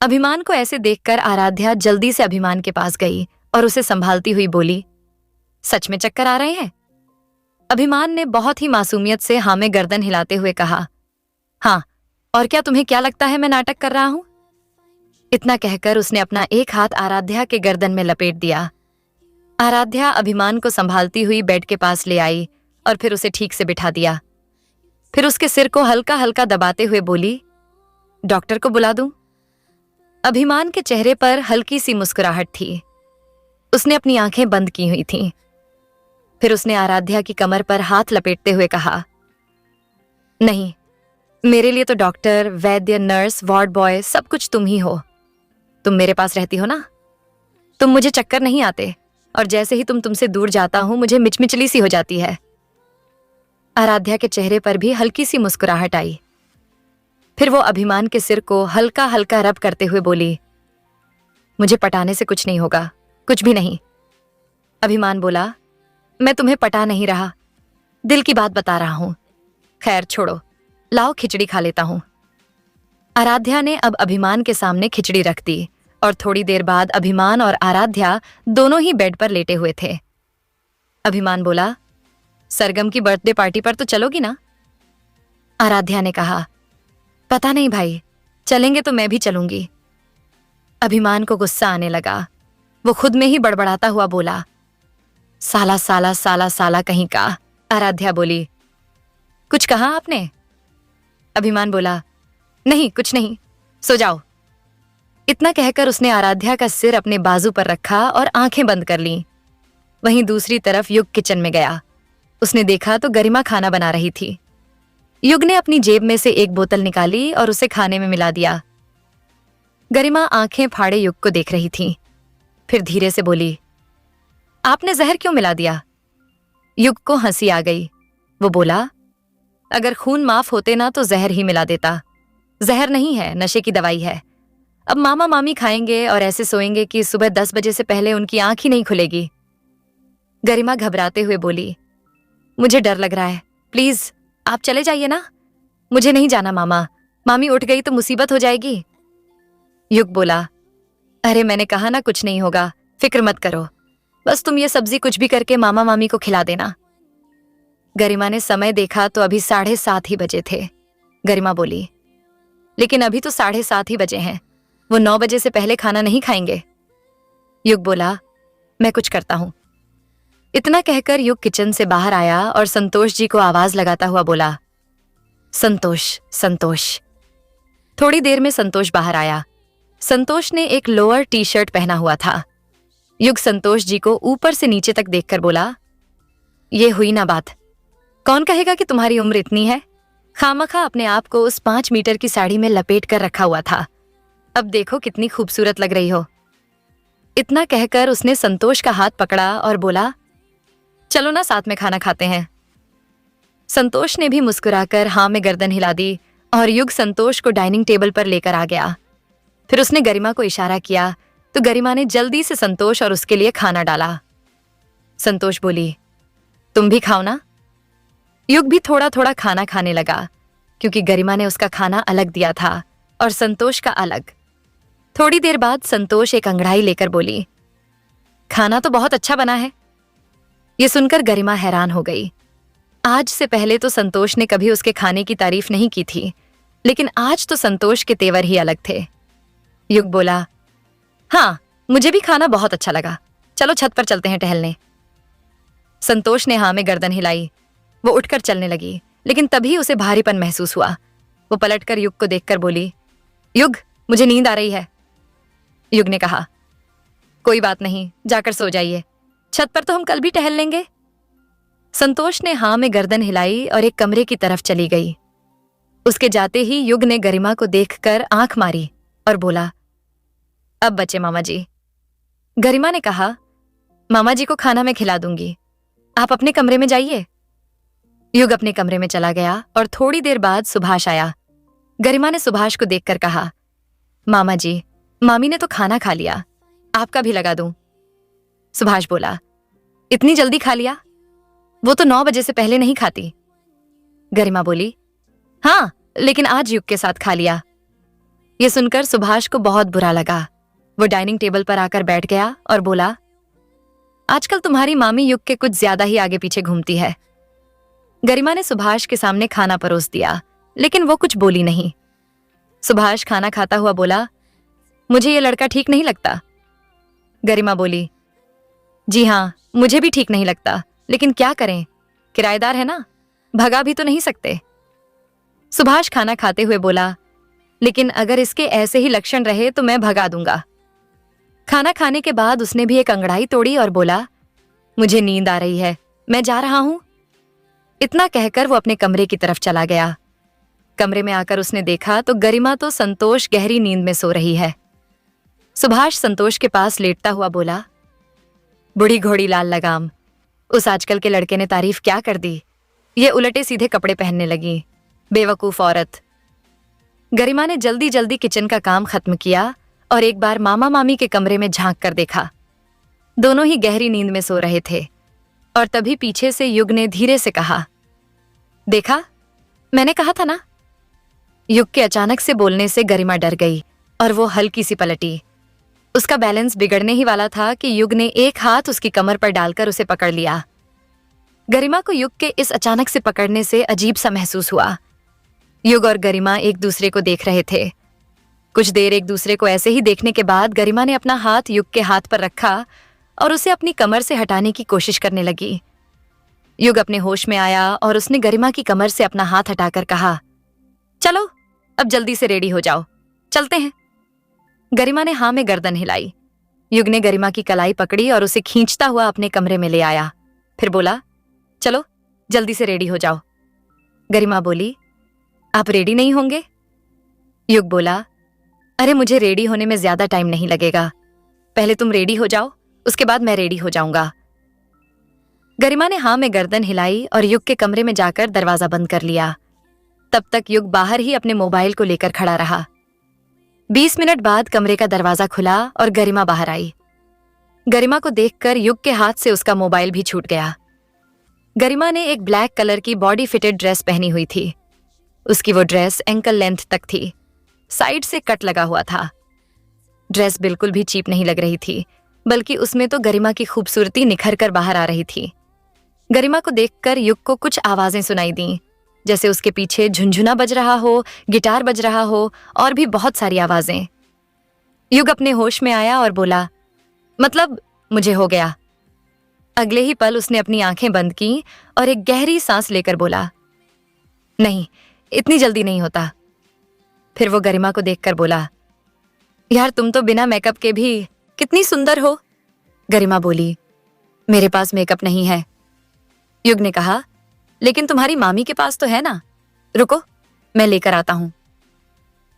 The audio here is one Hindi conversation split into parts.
अभिमान को ऐसे देखकर आराध्या जल्दी से अभिमान के पास गई और उसे संभालती हुई बोली, सच में चक्कर आ रहे हैं? अभिमान ने बहुत ही मासूमियत से हाँ में गर्दन हिलाते हुए कहा, हाँ, और क्या तुम्हें क्या लगता है मैं नाटक कर रहा हूं? इतना कहकर उसने अपना एक हाथ आराध्या के गर्दन में लपेट दिया। आराध्या अभिमान को संभालती हुई बेड के पास ले आई और फिर उसे ठीक से बिठा दिया। फिर उसके सिर को हल्का हल्का दबाते हुए बोली, डॉक्टर को बुला दूं? अभिमान के चेहरे पर हल्की सी मुस्कुराहट थी। उसने अपनी आंखें बंद की हुई थीं। फिर उसने आराध्या की कमर पर हाथ लपेटते हुए कहा, नहीं, मेरे लिए तो डॉक्टर, वैद्य, नर्स, वार्ड बॉय सब कुछ तुम ही हो। तुम मेरे पास रहती हो ना, तुम मुझे चक्कर नहीं आते, और जैसे ही तुमसे दूर जाता हूं मुझे मिचमिचली सी हो जाती है। आराध्या के चेहरे पर भी हल्की सी मुस्कुराहट आई। फिर वो अभिमान के सिर को हल्का हल्का रब करते हुए बोली, मुझे पटाने से कुछ नहीं होगा, कुछ भी नहीं। अभिमान बोला, मैं तुम्हें पटा नहीं रहा, दिल की बात बता रहा हूं। खैर छोड़ो, लाओ खिचड़ी खा लेता हूं। आराध्या ने अब अभिमान के सामने खिचड़ी रख दी और थोड़ी देर बाद अभिमान और आराध्या दोनों ही बेड पर लेटे हुए थे। अभिमान बोला, सरगम की बर्थडे पार्टी पर तो चलोगी ना? आराध्या ने कहा, पता नहीं भाई, चलेंगे तो मैं भी चलूंगी। अभिमान को गुस्सा आने लगा। वो खुद में ही बड़बड़ाता हुआ बोला, साला साला साला साला कहीं का। आराध्या बोली, कुछ कहा आपने? अभिमान बोला, नहीं कुछ नहीं, सो जाओ। इतना कहकर उसने आराध्या का सिर अपने बाजू पर रखा और आंखें बंद कर लीं। वहीं दूसरी तरफ युग किचन में गया। उसने देखा तो गरिमा खाना बना रही थी। युग ने अपनी जेब में से एक बोतल निकाली और उसे खाने में मिला दिया। गरिमा आंखें फाड़े युग को देख रही थी। फिर धीरे से बोली, आपने जहर क्यों मिला दिया? युग को हंसी आ गई। वो बोला, अगर खून माफ होते ना तो जहर ही मिला देता। जहर नहीं है, नशे की दवाई है। अब मामा मामी खाएंगे और ऐसे सोएंगे कि सुबह 10 बजे से पहले उनकी आंख ही नहीं खुलेगी। गरिमा घबराते हुए बोली, मुझे डर लग रहा है, प्लीज आप चले जाइए ना। मुझे नहीं जाना मामा, मामी उठ गई तो मुसीबत हो जाएगी। युग बोला, अरे मैंने कहा ना कुछ नहीं होगा, फिक्र मत करो, बस तुम ये सब्जी कुछ भी करके मामा मामी को खिला देना। गरिमा ने समय देखा तो अभी 7:30 ही बजे थे। गरिमा बोली, लेकिन अभी तो 7:30 ही बजे हैं, वो 9 बजे से पहले खाना नहीं खाएंगे। युग बोला, मैं कुछ करता हूं। इतना कहकर युग किचन से बाहर आया और संतोष जी को आवाज लगाता हुआ बोला, संतोष संतोष। थोड़ी देर में संतोष बाहर आया। संतोष ने एक लोअर टी शर्ट पहना हुआ था। युग संतोष जी को ऊपर से नीचे तक देखकर बोला, ये हुई ना बात, कौन कहेगा कि तुम्हारी उम्र इतनी है? खामखा अपने आप को उस 5 मीटर की साड़ी में लपेट कर रखा हुआ था। अब देखो कितनी खूबसूरत लग रही हो। इतना कहकर उसने संतोष का हाथ पकड़ा और बोला, चलो ना साथ में खाना खाते हैं। संतोष ने भी मुस्कुराकर हाँ में गर्दन हिला दी और युग संतोष को डाइनिंग टेबल पर लेकर आ गया। फिर उसने गरिमा को इशारा किया तो गरिमा ने जल्दी से संतोष और उसके लिए खाना डाला। संतोष बोली, तुम भी खाओ ना। युग भी थोड़ा थोड़ा खाना खाने लगा, क्योंकि गरिमा ने उसका खाना अलग दिया था और संतोष का अलग। थोड़ी देर बाद संतोष एक अंगड़ाई लेकर बोली, खाना तो बहुत अच्छा बना है। ये सुनकर गरिमा हैरान हो गई। आज से पहले तो संतोष ने कभी उसके खाने की तारीफ नहीं की थी, लेकिन आज तो संतोष के तेवर ही अलग थे। युग बोला, हाँ मुझे भी खाना बहुत अच्छा लगा, चलो छत पर चलते हैं टहलने। संतोष ने हाँ में गर्दन हिलाई। वो उठकर चलने लगी, लेकिन तभी उसे भारीपन महसूस हुआ। वो पलटकर युग को देखकर बोली, युग मुझे नींद आ रही है। युग ने कहा, कोई बात नहीं, जाकर सो जाइए, छत पर तो हम कल भी टहल लेंगे। संतोष ने हाँ में गर्दन हिलाई और एक कमरे की तरफ चली गई। उसके जाते ही युग ने गरिमा को देखकर आंख मारी और बोला, अब बचे मामा जी। गरिमा ने कहा, मामा जी को खाना मैं खिला दूंगी, आप अपने कमरे में जाइए। युग अपने कमरे में चला गया और थोड़ी देर बाद सुभाष आया। गरिमा ने सुभाष को देखकर कहा, मामा जी, मामी ने तो खाना खा लिया, आपका भी लगा दूं। सुभाष बोला, इतनी जल्दी खा लिया? वो तो 9 बजे से पहले नहीं खाती। गरिमा बोली, हाँ लेकिन आज युग के साथ खा लिया। ये सुनकर सुभाष को बहुत बुरा लगा। वो डाइनिंग टेबल पर आकर बैठ गया और बोला, आजकल तुम्हारी मामी युग के कुछ ज्यादा ही आगे पीछे घूमती है। गरिमा ने सुभाष के सामने खाना परोस दिया, लेकिन वो कुछ बोली नहीं। सुभाष खाना खाता हुआ बोला, मुझे ये लड़का ठीक नहीं लगता। गरिमा बोली, जी हाँ, मुझे भी ठीक नहीं लगता, लेकिन क्या करें, किराएदार है ना, भगा भी तो नहीं सकते। सुभाष खाना खाते हुए बोला, लेकिन अगर इसके ऐसे ही लक्षण रहे तो मैं भगा दूंगा। खाना खाने के बाद उसने भी एक अंगड़ाई तोड़ी और बोला, मुझे नींद आ रही है, मैं जा रहा हूं। इतना कहकर वो अपने कमरे की तरफ चला गया। कमरे में आकर उसने देखा तो गरिमा तो संतोष गहरी नींद में सो रही है। सुभाष संतोष के पास लेटता हुआ बोला, बुढ़ी घोड़ी लाल लगाम, उस आजकल के लड़के ने तारीफ क्या कर दी, ये उलटे सीधे कपड़े पहनने लगी, बेवकूफ औरत। गरिमा ने जल्दी जल्दी किचन का काम खत्म किया और एक बार मामा मामी के कमरे में झांक कर देखा। दोनों ही गहरी नींद में सो रहे थे और तभी पीछे से युग ने धीरे से कहा, देखा, मैंने कहा था ना। युग के अचानक से बोलने से गरिमा डर गई और वो हल्की सी पलटी। उसका बैलेंस बिगड़ने ही वाला था कि युग ने एक हाथ उसकी कमर पर डालकर उसे पकड़ लिया। गरिमा को युग के इस अचानक से पकड़ने से अजीब सा महसूस हुआ। युग और गरिमा एक दूसरे को देख रहे थे। कुछ देर एक दूसरे को ऐसे ही देखने के बाद गरिमा ने अपना हाथ युग के हाथ पर रखा और उसे अपनी कमर से हटाने की कोशिश करने लगी। युग अपने होश में आया और उसने गरिमा की कमर से अपना हाथ हटाकर कहा, चलो अब जल्दी से रेडी हो जाओ, चलते हैं। गरिमा ने हाँ में गर्दन हिलाई। युग ने गरिमा की कलाई पकड़ी और उसे खींचता हुआ अपने कमरे में ले आया। फिर बोला, चलो जल्दी से रेडी हो जाओ। गरिमा बोली, आप रेडी नहीं होंगे? युग बोला, अरे मुझे रेडी होने में ज्यादा टाइम नहीं लगेगा, पहले तुम रेडी हो जाओ, उसके बाद मैं रेडी हो जाऊंगा। गरिमा ने हाँ में गर्दन हिलाई और युग के कमरे में जाकर दरवाजा बंद कर लिया। तब तक युग बाहर ही अपने मोबाइल को लेकर खड़ा रहा। 20 मिनट बाद कमरे का दरवाजा खुला और गरिमा बाहर आई। गरिमा को देखकर युग के हाथ से उसका मोबाइल भी छूट गया। गरिमा ने एक ब्लैक कलर की बॉडी फिटेड ड्रेस पहनी हुई थी। उसकी वो ड्रेस एंकल लेंथ तक थी, साइड से कट लगा हुआ था। ड्रेस बिल्कुल भी चीप नहीं लग रही थी, बल्कि उसमें तो गरिमा की खूबसूरती निखर कर बाहर आ रही थी। गरिमा को देखकर युग को कुछ आवाजें सुनाई दी, जैसे उसके पीछे झुनझुना बज रहा हो, गिटार बज रहा हो और भी बहुत सारी आवाजें। युग अपने होश में आया और बोला, मतलब मुझे हो गया। अगले ही पल उसने अपनी आंखें बंद की और एक गहरी सांस लेकर बोला, नहीं, इतनी जल्दी नहीं होता। फिर वो गरिमा को देखकर बोला, यार तुम तो बिना मेकअप के भी कितनी सुंदर हो। गरिमा बोली, मेरे पास मेकअप नहीं है। युग ने कहा, लेकिन तुम्हारी मामी के पास तो है ना, रुको मैं लेकर आता हूं।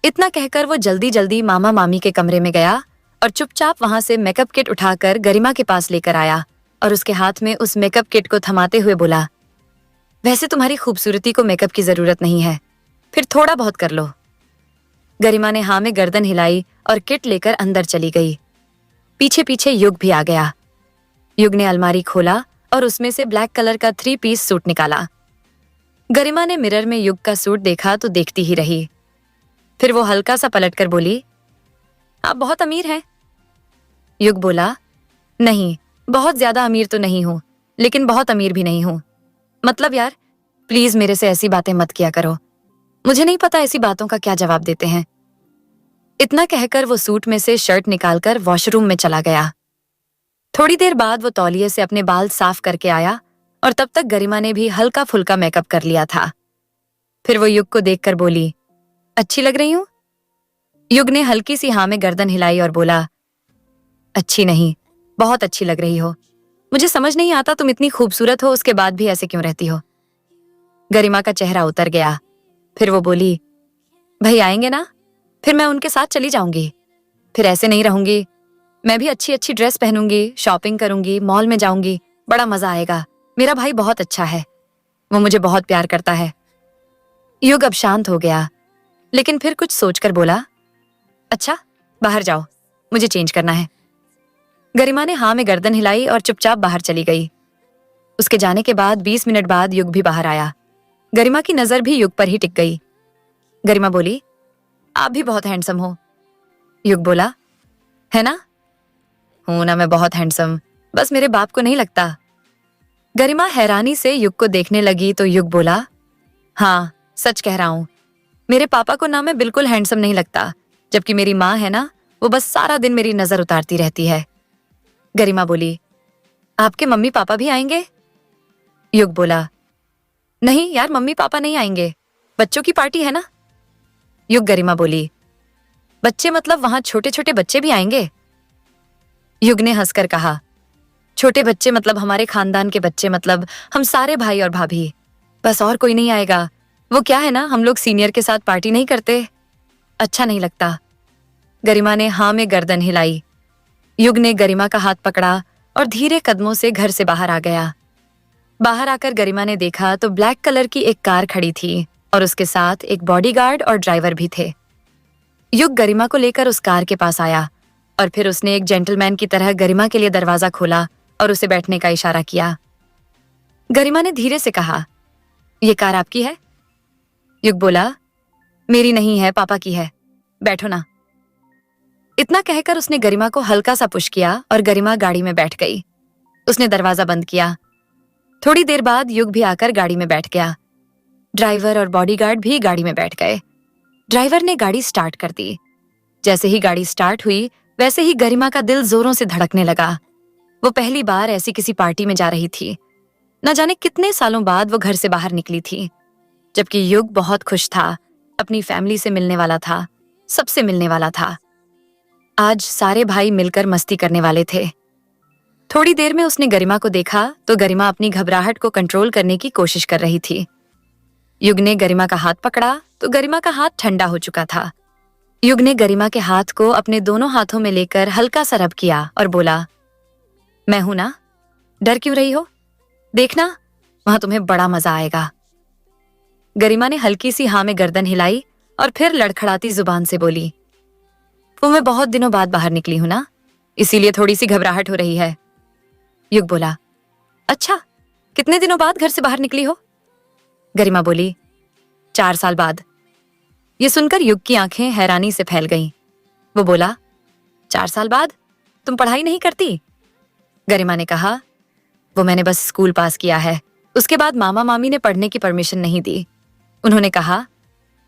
इतना कहकर वो जल्दी जल्दी मामा मामी के कमरे में गया और चुपचाप वहां से मेकअप किट उठाकर गरिमा के पास लेकर आया और उसके हाथ में उस मेकअप किट को थमाते हुए बोला, वैसे तुम्हारी खूबसूरती को मेकअप की जरूरत नहीं है, फिर थोड़ा बहुत कर लो। गरिमा ने हाँ में गर्दन हिलाई और किट लेकर अंदर चली गई। पीछे पीछे युग भी आ गया। युग ने अलमारी खोला और उसमें से ब्लैक कलर का 3 पीस सूट निकाला। गरिमा ने मिरर में युग का सूट देखा तो देखती ही रही। फिर वो हल्का सा पलटकर बोली, आप बहुत अमीर हैं। युग बोला, नहीं, बहुत ज्यादा अमीर तो नहीं हूं, लेकिन बहुत अमीर भी नहीं हूं। मतलब यार, प्लीज मेरे से ऐसी बातें मत किया करो, मुझे नहीं पता ऐसी बातों का क्या जवाब देते हैं। इतना कहकर वो सूट में से शर्ट निकालकर वॉशरूम में चला गया। थोड़ी देर बाद वो तौलिए से अपने बाल साफ करके आया और तब तक गरिमा ने भी हल्का फुल्का मेकअप कर लिया था। फिर वो युग को देखकर बोली, अच्छी लग रही हूं? युग ने हल्की सी हाँ में गर्दन हिलाई और बोला, अच्छी नहीं, बहुत अच्छी लग रही हो। मुझे समझ नहीं आता तुम इतनी खूबसूरत हो उसके बाद भी ऐसे क्यों रहती हो। गरिमा का चेहरा उतर गया। फिर वो बोली, भाई आएंगे ना, फिर मैं उनके साथ चली जाऊंगी। फिर ऐसे नहीं रहूंगी, मैं भी अच्छी अच्छी ड्रेस पहनूंगी, शॉपिंग करूंगी, मॉल में जाऊंगी, बड़ा मजा आएगा। मेरा भाई बहुत अच्छा है, वो मुझे बहुत प्यार करता है। युग अब शांत हो गया, लेकिन फिर कुछ सोचकर बोला, अच्छा बाहर जाओ, मुझे चेंज करना है। गरिमा ने हाँ में गर्दन हिलाई और चुपचाप बाहर चली गई। उसके जाने के बाद 20 मिनट बाद युग भी बाहर आया। गरिमा की नजर भी युग पर ही टिक गई। गरिमा बोली, आप भी बहुत हैंडसम हो। युग बोला, है ना? हूं ना मैं बहुत हैंडसम, बस मेरे बाप को नहीं लगता। गरिमा हैरानी से युग को देखने लगी तो युग बोला, हाँ सच कह रहा हूं, मेरे पापा को ना मैं बिल्कुल हैंडसम नहीं लगता, जबकि मेरी माँ है ना, वो बस सारा दिन मेरी नजर उतारती रहती है। गरिमा बोली, आपके मम्मी पापा भी आएंगे? युग बोला, नहीं यार, मम्मी पापा नहीं आएंगे, बच्चों की पार्टी है ना। युग गरिमा बोली, बच्चे मतलब वहां छोटे छोटे बच्चे भी आएंगे? युग ने हंसकर कहा, छोटे बच्चे मतलब हमारे खानदान के बच्चे, मतलब हम सारे भाई और भाभी, बस और कोई नहीं आएगा। वो क्या है ना, हम लोग सीनियर के साथ पार्टी नहीं करते, अच्छा नहीं लगता। गरिमा ने हाँ में गर्दन हिलाई। युग ने गरिमा का हाथ पकड़ा और धीरे कदमों से घर से बाहर आ गया। बाहर आकर गरिमा ने देखा तो ब्लैक कलर की एक कार खड़ी थी और उसके साथ एक बॉडीगार्ड और ड्राइवर भी थे। युग गरिमा को लेकर उस कार के पास आया और फिर उसने एक जेंटलमैन की तरह गरिमा के लिए दरवाजा खोला और उसे बैठने का इशारा किया। गरिमा ने धीरे से कहा, ये कार आपकी है? युग बोला, मेरी नहीं है, पापा की है, बैठो ना। इतना कहकर उसने गरिमा को हल्का सा पुश किया और गरिमा गाड़ी में बैठ गई। उसने दरवाजा बंद किया। थोड़ी देर बाद युग भी आकर गाड़ी में बैठ गया। ड्राइवर और बॉडीगार्ड भी गाड़ी में बैठ गए। ड्राइवर ने गाड़ी स्टार्ट कर दी। जैसे ही गाड़ी स्टार्ट हुई वैसे ही गरिमा का दिल जोरों से धड़कने लगा। वो पहली बार ऐसी किसी पार्टी में जा रही थी। न जाने कितने सालों बाद वो घर से बाहर निकली थी, जबकि युग बहुत खुश था, अपनी फैमिली से मिलने वाला था, सबसे मिलने वाला था। आज सारे भाई मिलकर मस्ती करने वाले थे। थोड़ी देर में उसने गरिमा को देखा तो गरिमा अपनी घबराहट को कंट्रोल करने की कोशिश कर रही थी। युग ने गरिमा का हाथ पकड़ा तो गरिमा का हाथ ठंडा हो चुका था। युग ने गरिमा के हाथ को अपने दोनों हाथों में लेकर हल्का सा रब किया और बोला, मैं हूं ना, डर क्यों रही हो? देखना, वहां तुम्हें बड़ा मजा आएगा। गरिमा ने हल्की सी हाँ में गर्दन हिलाई और फिर लड़खड़ाती जुबान से बोली, वो मैं बहुत दिनों बाद बाहर निकली हूं ना, इसीलिए थोड़ी सी घबराहट हो रही है। युग बोला, अच्छा, कितने दिनों बाद घर से बाहर निकली हो? गरिमा बोली, 4 साल बाद। ये सुनकर युग की आंखें हैरानी से फैल गईं। वो बोला, 4 साल बाद? तुम पढ़ाई नहीं करती? गरिमा ने कहा, वो मैंने बस स्कूल पास किया है, उसके बाद मामा मामी ने पढ़ने की परमिशन नहीं दी। उन्होंने कहा,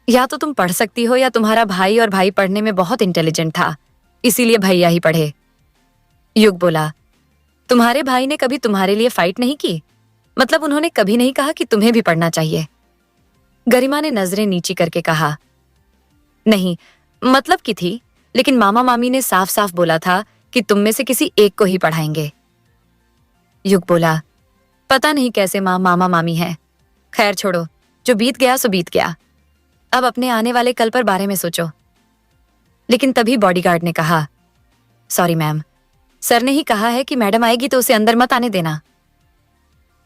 या तो तुम पढ़ सकती हो या तुम्हारा भाई, और भाई पढ़ने में बहुत इंटेलिजेंट था, इसीलिए भैया ही पढ़े। युग बोला, तुम्हारे भाई ने कभी तुम्हारे लिए फाइट नहीं की? मतलब उन्होंने कभी नहीं कहा कि तुम्हें भी पढ़ना चाहिए? गरिमा ने नजरें नीची करके कहा, नहीं, मतलब की थी, लेकिन मामा मामी ने साफ साफ बोला था कि तुम में से किसी एक को ही पढ़ाएंगे। युग बोला, पता नहीं कैसे माँ मामा मामी है, खैर छोड़ो, जो बीत गया सो बीत गया, अब अपने आने वाले कल पर बारे में सोचो। लेकिन तभी बॉडीगार्ड ने कहा, सॉरी मैम, सर ने ही कहा है कि मैडम आएगी तो उसे अंदर मत आने देना।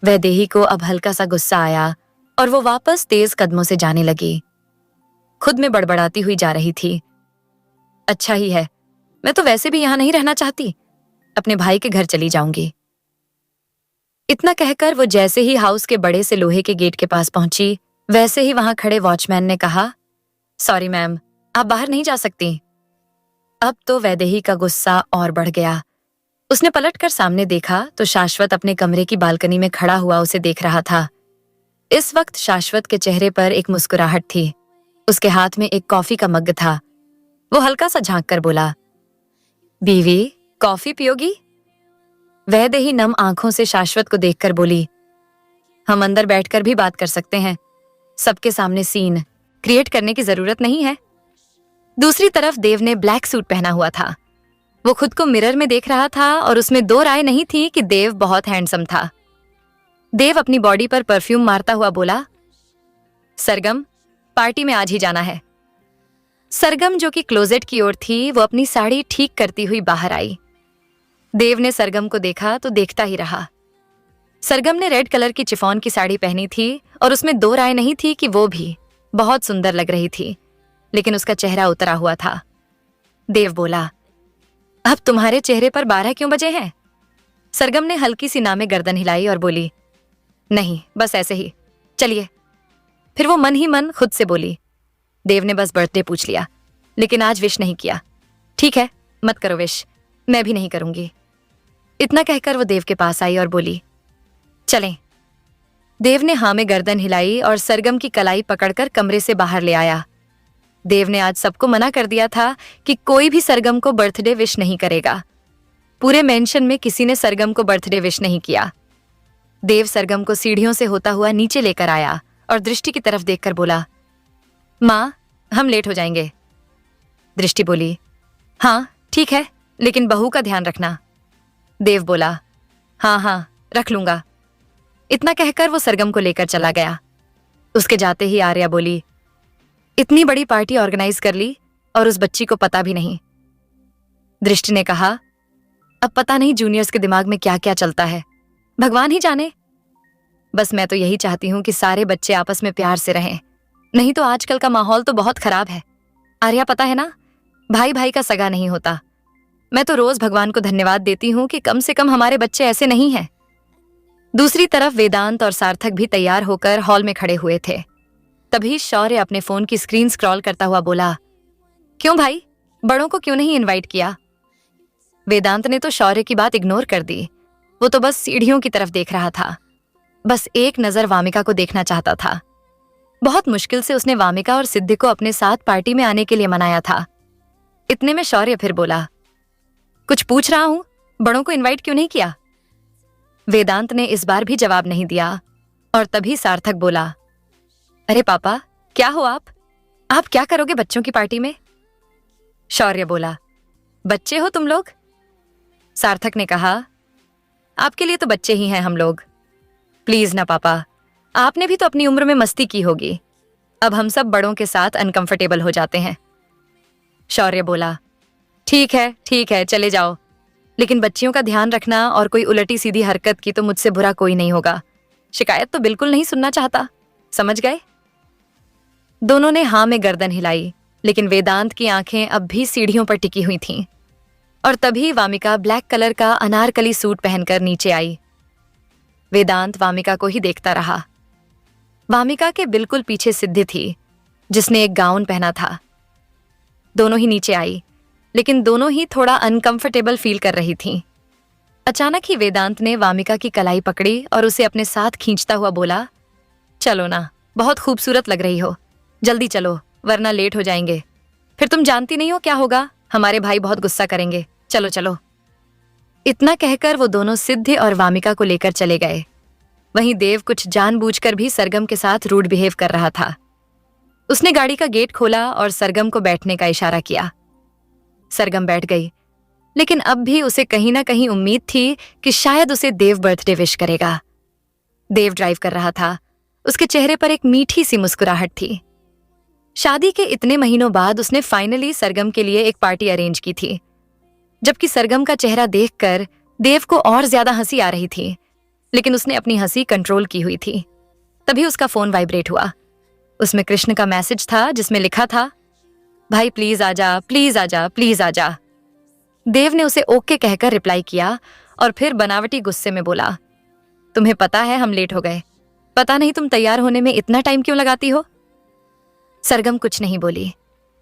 वैदेही को अब हल्का सा गुस्सा आया और वो वापस तेज कदमों से जाने लगी। खुद में बड़बड़ाती हुई जा रही थी, अच्छा ही है, मैं तो वैसे भी यहां नहीं रहना चाहती, अपने भाई के घर चली जाऊंगी। इतना कहकर वो जैसे ही हाउस के बड़े से लोहे के गेट के पास पहुंची, वैसे ही वहां खड़े वॉचमैन ने कहा, सॉरी मैम, आप बाहर नहीं जा सकती। अब तो वैदेही का गुस्सा और बढ़ गया। उसने पलटकर सामने देखा तो शाश्वत अपने कमरे की बालकनी में खड़ा हुआ उसे देख रहा था। इस वक्त शाश्वत के चेहरे पर एक मुस्कुराहट थी। उसके हाथ में एक कॉफी का मग था। वो हल्का सा झांक कर बोला, बीवी, कॉफी पियोगी? वैदेही नम आंखों से शाश्वत को देखकर बोली, हम अंदर बैठकर भी बात कर सकते हैं, सबके सामने सीन क्रिएट करने की जरूरत नहीं है। दूसरी तरफ देव ने ब्लैक सूट पहना हुआ था। वो खुद को मिरर में देख रहा था और उसमें दो राय नहीं थी कि देव बहुत हैंडसम था। देव अपनी बॉडी पर परफ्यूम मारता हुआ बोला, सरगम, पार्टी में आज ही जाना है। सरगम, जो कि क्लोजेट की ओर थी, वो अपनी साड़ी ठीक करती हुई बाहर आई। देव ने सरगम को देखा तो देखता ही रहा। सरगम ने रेड कलर की चिफॉन की साड़ी पहनी थी और उसमें दो राय नहीं थी कि वो भी बहुत सुंदर लग रही थी, लेकिन उसका चेहरा उतरा हुआ था। देव बोला, अब तुम्हारे चेहरे पर 12 क्यों बजे हैं? सरगम ने हल्की सी नामे गर्दन हिलाई और बोली, नहीं, बस ऐसे ही, चलिए। फिर वो मन ही मन खुद से बोली, देव ने बस बर्थडे पूछ लिया, लेकिन आज विश नहीं किया। ठीक है, मत करो विश, मैं भी नहीं करूंगी। इतना कहकर वो देव के पास आई और बोली, चलें। देव ने हाँ में गर्दन हिलाई और सरगम की कलाई पकड़कर कमरे से बाहर ले आया। देव ने आज सबको मना कर दिया था कि कोई भी सरगम को बर्थडे विश नहीं करेगा। पूरे मेंशन में किसी ने सरगम को बर्थडे विश नहीं किया। देव सरगम को सीढ़ियों से होता हुआ नीचे लेकर आया और दृष्टि की तरफ देखकर बोला, माँ, हम लेट हो जाएंगे। दृष्टि बोली, हाँ ठीक है, लेकिन बहू का ध्यान रखना। देव बोला, हाँ हाँ रख लूंगा। इतना कहकर वो सरगम को लेकर चला गया। उसके जाते ही आर्या बोली, इतनी बड़ी पार्टी ऑर्गेनाइज कर ली और उस बच्ची को पता भी नहीं। दृष्टि ने कहा, अब पता नहीं जूनियर्स के दिमाग में क्या क्या चलता है, भगवान ही जाने। बस मैं तो यही चाहती हूं कि सारे बच्चे आपस में प्यार से रहें, नहीं तो आजकल का माहौल तो बहुत खराब है। आर्या, पता है ना, भाई भाई का सगा नहीं होता। मैं तो रोज भगवान को धन्यवाद देती हूं कि कम से कम हमारे बच्चे ऐसे नहीं हैं। दूसरी तरफ वेदांत और सार्थक भी तैयार होकर हॉल में खड़े हुए थे। तभी शौर्य अपने फोन की स्क्रीन स्क्रॉल करता हुआ बोला, क्यों भाई, बड़ों को क्यों नहीं इनवाइट किया? वेदांत ने तो शौर्य की बात इग्नोर कर दी। वो तो बस सीढ़ियों की तरफ देख रहा था, बस एक नजर वामिका को देखना चाहता था। बहुत मुश्किल से उसने वामिका और सिद्धि को अपने साथ पार्टी में आने के लिए मनाया था। इतने में शौर्य फिर बोला, कुछ पूछ रहा हूं, बड़ों को इनवाइट क्यों नहीं किया? वेदांत ने इस बार भी जवाब नहीं दिया और तभी सार्थक बोला, अरे पापा, क्या हो आप क्या करोगे बच्चों की पार्टी में? शौर्य बोला, बच्चे हो तुम लोग? सार्थक ने कहा, आपके लिए तो बच्चे ही हैं हम लोग। प्लीज ना पापा, आपने भी तो अपनी उम्र में मस्ती की होगी, अब हम सब बड़ों के साथ अनकंफर्टेबल हो जाते हैं। शौर्य बोला, ठीक है चले जाओ, लेकिन बच्चियों का ध्यान रखना और कोई उलटी सीधी हरकत की तो मुझसे बुरा कोई नहीं होगा। शिकायत तो बिल्कुल नहीं सुनना चाहता, समझ गए? दोनों ने हाँ में गर्दन हिलाई, लेकिन वेदांत की आंखें अब भी सीढ़ियों पर टिकी हुई थीं। और तभी वामिका ब्लैक कलर का अनारकली सूट पहनकर नीचे आई। वेदांत वामिका को ही देखता रहा। वामिका के बिल्कुल पीछे सिद्धि थी, जिसने एक गाउन पहना था। दोनों ही नीचे आई, लेकिन दोनों ही थोड़ा अनकंफर्टेबल फील कर रही थीं। अचानक ही वेदांत ने वामिका की कलाई पकड़ी और उसे अपने साथ खींचता हुआ बोला, चलो ना, बहुत खूबसूरत लग रही हो, जल्दी चलो वरना लेट हो जाएंगे। फिर तुम जानती नहीं हो क्या होगा, हमारे भाई बहुत गुस्सा करेंगे, चलो चलो। इतना कहकर वो दोनों सिद्धि और वामिका को लेकर चले गए। वहीं देव कुछ जानबूझकर भी सरगम के साथ रूड बिहेव कर रहा था। उसने गाड़ी का गेट खोला और सरगम को बैठने का इशारा किया। सरगम बैठ गई, लेकिन अब भी उसे कहीं ना कहीं उम्मीद थी कि शायद उसे देव बर्थडे विश करेगा। देव ड्राइव कर रहा था, उसके चेहरे पर एक मीठी सी मुस्कुराहट थी। शादी के इतने महीनों बाद उसने फाइनली सरगम के लिए एक पार्टी अरेंज की थी। जबकि सरगम का चेहरा देखकर देव को और ज्यादा हंसी आ रही थी, लेकिन उसने अपनी हंसी कंट्रोल की हुई थी। तभी उसका फोन वाइब्रेट हुआ। उसमें कृष्ण का मैसेज था, जिसमें लिखा था, भाई प्लीज आजा, प्लीज आजा, प्लीज आजा। देव ने उसे ओके कहकर रिप्लाई किया और फिर बनावटी गुस्से में बोला, तुम्हें पता है हम लेट हो गए, पता नहीं तुम तैयार होने में इतना टाइम क्यों लगाती हो? सरगम कुछ नहीं बोली,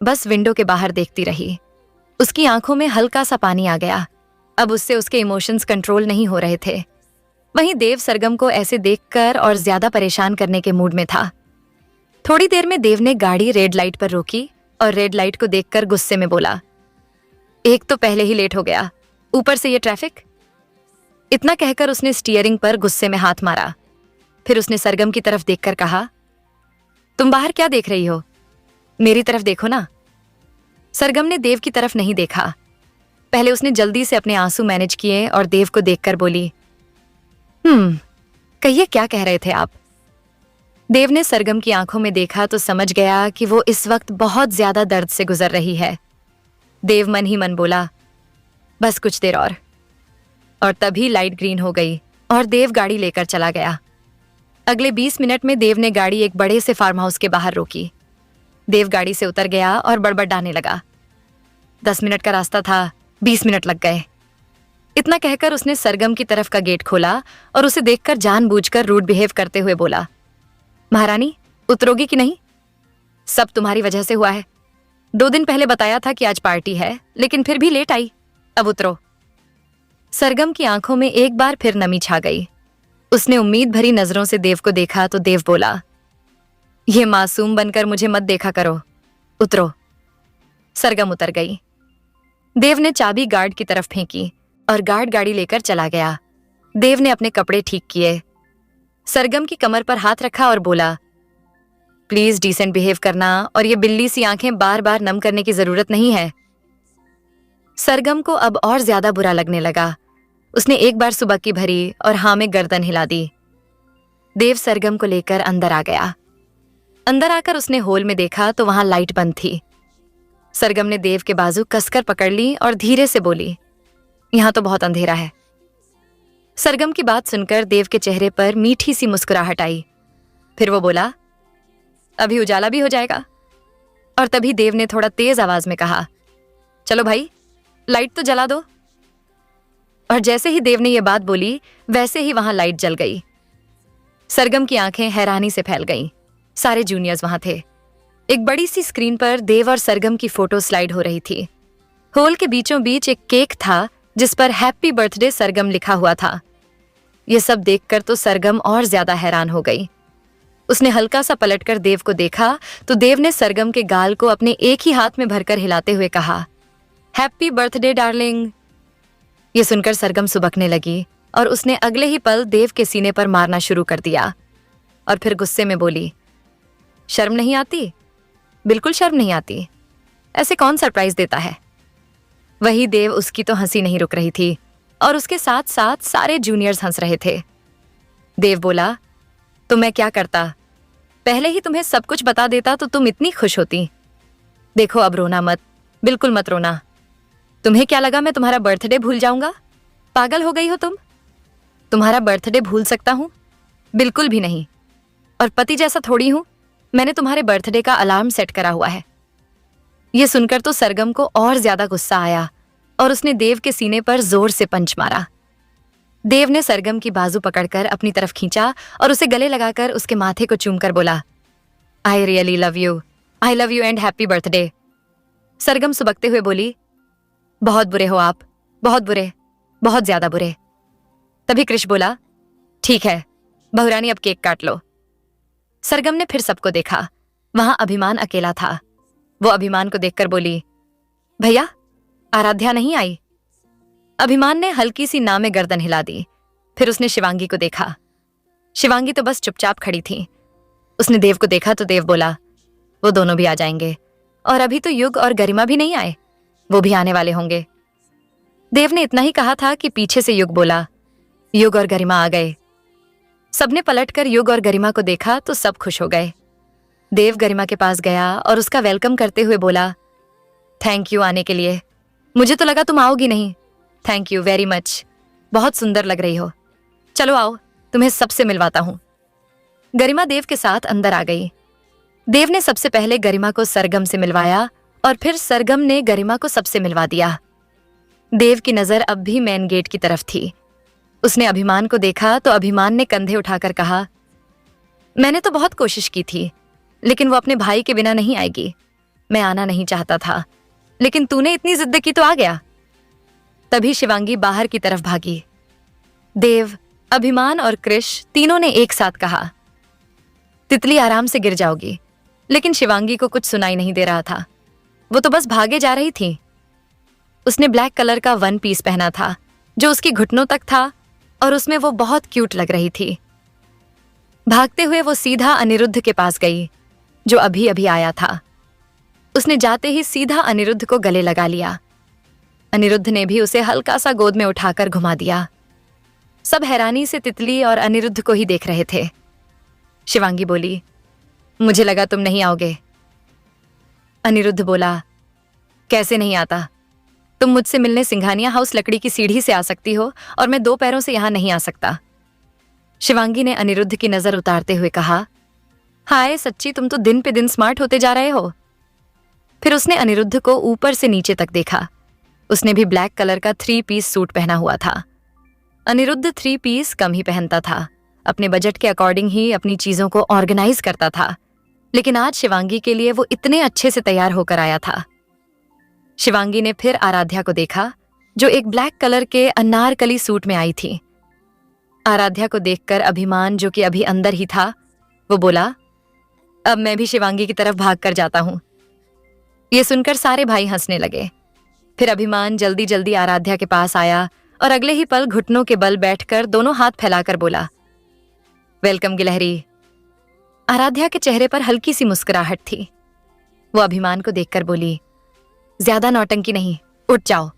बस विंडो के बाहर देखती रही। उसकी आंखों में हल्का सा पानी आ गया। अब उससे उसके इमोशंस कंट्रोल नहीं हो रहे थे। वहीं देव सरगम को ऐसे देखकर और ज्यादा परेशान करने के मूड में था। थोड़ी देर में देव ने गाड़ी रेड लाइट पर रोकी और रेड लाइट को देखकर गुस्से में बोला, एक तो पहले ही लेट हो गया, ऊपर से ये ट्रैफिक। इतना कहकर उसने स्टीयरिंग पर गुस्से में हाथ मारा। फिर उसने सरगम की तरफ देखकर कहा, तुम बाहर क्या देख रही हो, मेरी तरफ देखो ना। सरगम ने देव की तरफ नहीं देखा। पहले उसने जल्दी से अपने आंसू मैनेज किए और देव को देखकर बोली, कहिए क्या कह रहे थे आप? देव ने सरगम की आंखों में देखा तो समझ गया कि वो इस वक्त बहुत ज्यादा दर्द से गुजर रही है। देव मन ही मन बोला, बस कुछ देर और तभी लाइट ग्रीन हो गई और देव गाड़ी लेकर चला गया। अगले 20 मिनट में देव ने गाड़ी एक बड़े से फार्म हाउस के बाहर रोकी। देव गाड़ी से उतर गया और बड़बड़ाने लगा, 10 मिनट का रास्ता था, 20 मिनट लग गए। इतना कहकर उसने सरगम की तरफ का गेट खोला और उसे देखकर जानबूझकर रूड बिहेव करते हुए बोला, महारानी उतरोगी कि नहीं? सब तुम्हारी वजह से हुआ है। 2 दिन पहले बताया था कि आज पार्टी है, लेकिन फिर भी लेट आई। अब उतरो। सरगम की आंखों में एक बार फिर नमी छा गई। उसने उम्मीद भरी नजरों से देव को देखा तो देव बोला, ये मासूम बनकर मुझे मत देखा करो, उतरो। सरगम उतर गई। देव ने चाबी गार्ड की तरफ फेंकी और गार्ड गाड़ी लेकर चला गया। देव ने अपने कपड़े ठीक किए, सरगम की कमर पर हाथ रखा और बोला, प्लीज डिसेंट बिहेव करना और ये बिल्ली सी आंखें बार बार नम करने की जरूरत नहीं है। सरगम को अब और ज्यादा बुरा लगने लगा। उसने एक बार सुबकी भरी और हाँ में गर्दन हिला दी। देव सरगम को लेकर अंदर आ गया। अंदर आकर उसने हॉल में देखा तो वहां लाइट बंद थी। सरगम ने देव के बाजू कसकर पकड़ ली और धीरे से बोली, यहां तो बहुत अंधेरा है। सरगम की बात सुनकर देव के चेहरे पर मीठी सी मुस्कुराहट आई। फिर वो बोला, अभी उजाला भी हो जाएगा। और तभी देव ने थोड़ा तेज आवाज में कहा, चलो भाई, लाइट तो जला दो। और जैसे ही देव ने यह बात बोली, वैसे ही वहां लाइट जल गई। सरगम की आंखें हैरानी से फैल गईं। सारे जूनियर्स वहां थे। एक बड़ी सी स्क्रीन पर देव और सरगम की फोटो स्लाइड हो रही थी। हॉल के बीचों बीच एक केक था जिस पर हैप्पी बर्थडे सरगम लिखा हुआ था। यह सब देखकर तो सरगम और ज्यादा हैरान हो गई। उसने हल्का सा पलटकर देव को देखा तो देव ने सरगम के गाल को अपने एक ही हाथ में भरकर हिलाते हुए कहा, हैप्पी बर्थडे डार्लिंग। ये सुनकर सरगम सुबकने लगी और उसने अगले ही पल देव के सीने पर मारना शुरू कर दिया और फिर गुस्से में बोली, शर्म नहीं आती? बिल्कुल शर्म नहीं आती। ऐसे कौन सरप्राइज देता है? वही देव, उसकी तो हंसी नहीं रुक रही थी और उसके साथ साथ सारे जूनियर्स हंस रहे थे। देव बोला, तो मैं क्या करता? पहले ही तुम्हें सब कुछ बता देता तो तुम इतनी खुश होती। देखो अब रोना मत, बिल्कुल मत रोना। तुम्हें क्या लगा मैं तुम्हारा बर्थडे भूल जाऊंगा? पागल हो गई हो तुम? तुम्हारा बर्थडे भूल सकता हूं? बिल्कुल भी नहीं। और पति जैसा थोड़ी हूं, मैंने तुम्हारे बर्थडे का अलार्म सेट करा हुआ है। यह सुनकर तो सरगम को और ज्यादा गुस्सा आया और उसने देव के सीने पर जोर से पंच मारा। देव ने सरगम की बाजू पकड़कर अपनी तरफ खींचा और उसे गले लगाकर उसके माथे को चूमकर बोला, I really love you and happy birthday. Sargam सुबकते हुए बोली, बहुत बुरे हो आप, बहुत बुरे, बहुत ज्यादा बुरे। तभी कृष बोला, ठीक है बहुरानी, अब केक काट लो। सरगम ने फिर सबको देखा। वहां अभिमान अकेला था। वो अभिमान को देखकर बोली, भैया आराध्या नहीं आई? अभिमान ने हल्की सी ना में गर्दन हिला दी। फिर उसने शिवांगी को देखा। शिवांगी तो बस चुपचाप खड़ी थी। उसने देव को देखा तो देव बोला, वो दोनों भी आ जाएंगे और अभी तो युग और गरिमा भी नहीं आए, वो भी आने वाले होंगे। देव ने इतना ही कहा था कि पीछे से युग बोला, युग और गरिमा आ गए। सबने पलटकर युग और गरिमा को देखा तो सब खुश हो गए। देव गरिमा के पास गया और उसका वेलकम करते हुए बोला, थैंक यू आने के लिए। मुझे तो लगा तुम आओगी नहीं। थैंक यू वेरी मच, बहुत सुंदर लग रही हो। चलो आओ, तुम्हें सबसे मिलवाता हूं। गरिमा देव के साथ अंदर आ गई। देव ने सबसे पहले गरिमा को सरगम से मिलवाया और फिर सरगम ने गरिमा को सबसे मिलवा दिया। देव की नजर अब भी मेन गेट की तरफ थी। उसने अभिमान को देखा तो अभिमान ने कंधे उठाकर कहा, मैंने तो बहुत कोशिश की थी, लेकिन वो अपने भाई के बिना नहीं आएगी। मैं आना नहीं चाहता था, लेकिन तूने इतनी जिद की तो आ गया। तभी शिवांगी बाहर की तरफ भागी। देव, अभिमान और कृष तीनों ने एक साथ कहा, तितली आराम से गिर जाओगी। लेकिन शिवांगी को कुछ सुनाई नहीं दे रहा था। वो तो बस भागे जा रही थी। उसने ब्लैक कलर का वन पीस पहना था जो उसकी घुटनों तक था और उसमें वो बहुत क्यूट लग रही थी। भागते हुए वो सीधा अनिरुद्ध के पास गई जो अभी अभी आया था। उसने जाते ही सीधा अनिरुद्ध को गले लगा लिया। अनिरुद्ध ने भी उसे हल्का सा गोद में उठाकर घुमा दिया। सब हैरानी से तितली और अनिरुद्ध को ही देख रहे थे। शिवांगी बोली, मुझे लगा तुम नहीं आओगे। अनिरुद्ध बोला, कैसे नहीं आता? तुम मुझसे मिलने सिंघानिया हाउस लकड़ी की सीढ़ी से आ सकती हो और मैं 2 पैरों से यहां नहीं आ सकता। शिवांगी ने अनिरुद्ध की नजर उतारते हुए कहा, हाय सच्ची, तुम तो दिन पे दिन स्मार्ट होते जा रहे हो। फिर उसने अनिरुद्ध को ऊपर से नीचे तक देखा। उसने भी ब्लैक कलर का 3 पीस सूट पहना हुआ था। अनिरुद्ध 3 पीस कम ही पहनता था। अपने बजट के अकॉर्डिंग ही अपनी चीजों को ऑर्गेनाइज करता था। लेकिन आज शिवांगी के लिए वो इतने अच्छे से तैयार होकर आया था। शिवांगी ने फिर आराध्या को देखा, जो एक ब्लैक कलर के अनारकली सूट में आई थी। आराध्या को देखकर अभिमान, जो कि अभी अंदर ही था, वो बोला, अब मैं भी शिवांगी की तरफ भाग कर जाता हूं। ये सुनकर सारे भाई हंसने लगे। फिर अभिमान जल्दी जल्दी आराध्या के पास आया और अगले ही पल घुटनों के बल बैठकर दोनों हाथ फैलाकर बोला, वेलकम गिलहरी। आराध्या के चेहरे पर हल्की सी मुस्कुराहट थी। वो अभिमान को देखकर बोली, ज्यादा नौटंकी नहीं, उठ जाओ।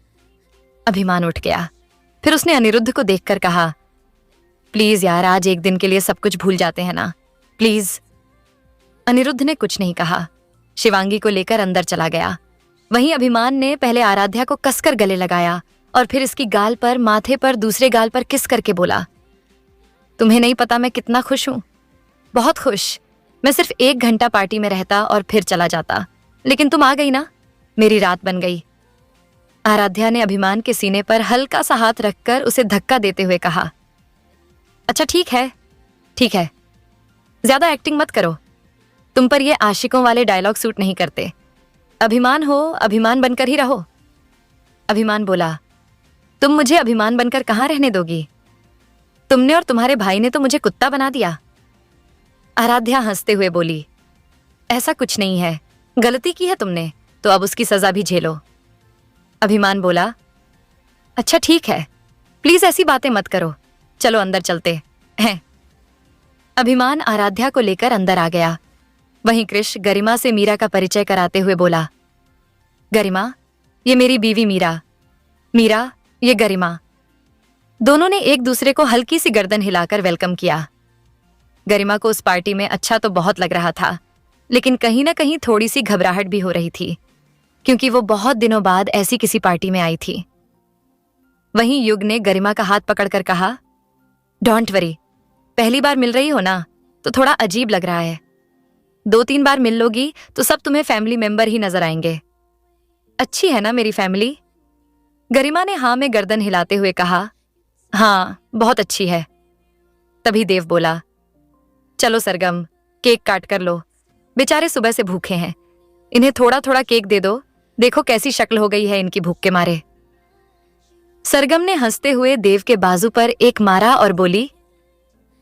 अभिमान उठ गया। फिर उसने अनिरुद्ध को देखकर कहा, प्लीज यार, आज एक दिन के लिए सब कुछ भूल जाते हैं ना, प्लीज। अनिरुद्ध ने कुछ नहीं कहा। शिवांगी को लेकर अंदर चला गया। वहीं अभिमान ने पहले आराध्या को कसकर गले लगाया और फिर इसकी गाल पर, माथे पर, दूसरे गाल पर किस करके बोला, तुम्हें नहीं पता मैं कितना खुश हूं, बहुत खुश। मैं सिर्फ 1 घंटा पार्टी में रहता और फिर चला जाता, लेकिन तुम आ गई ना, मेरी रात बन गई। आराध्या ने अभिमान के सीने पर हल्का सा हाथ रखकर उसे धक्का देते हुए कहा, अच्छा ठीक है, ठीक है, ज्यादा एक्टिंग मत करो। तुम पर ये आशिकों वाले डायलॉग सूट नहीं करते। अभिमान हो, अभिमान बनकर ही रहो। अभिमान बोला, तुम मुझे अभिमान बनकर कहाँ रहने दोगी? तुमने और तुम्हारे भाई ने तो मुझे कुत्ता बना दिया। आराध्या हंसते हुए बोली, ऐसा कुछ नहीं है, गलती की है तुमने, तो अब उसकी सजा भी झेलो। अभिमान बोला, अच्छा ठीक है, प्लीज ऐसी बातें मत करो, चलो अंदर चलते हैं। अभिमान आराध्या को लेकर अंदर आ गया। वहीं कृष गरिमा से मीरा का परिचय कराते हुए बोला, गरिमा, ये मेरी बीवी मीरा, मीरा, ये गरिमा। दोनों ने एक दूसरे को हल्की सी गर्दन हिलाकर वेलकम किया। गरिमा को उस पार्टी में अच्छा तो बहुत लग रहा था, लेकिन कहीं ना कहीं थोड़ी सी घबराहट भी हो रही थी, क्योंकि वो बहुत दिनों बाद ऐसी किसी पार्टी में आई थी। वहीं युग ने गरिमा का हाथ पकड़कर कहा, डोंट वरी, पहली बार मिल रही हो ना, तो थोड़ा अजीब लग रहा है। 2-3 बार मिल लोगी तो सब तुम्हें फैमिली मेंबर ही नजर आएंगे। अच्छी है ना मेरी फैमिली? गरिमा ने हाँ में गर्दन हिलाते हुए कहा, हाँ बहुत अच्छी है। तभी देव बोला, चलो सरगम, केक काट कर लो, बेचारे सुबह से भूखे हैं, इन्हें थोड़ा थोड़ा केक दे दो, देखो कैसी शक्ल हो गई है इनकी भूख के मारे। सरगम ने हंसते हुए देव के बाजू पर एक मारा और बोली,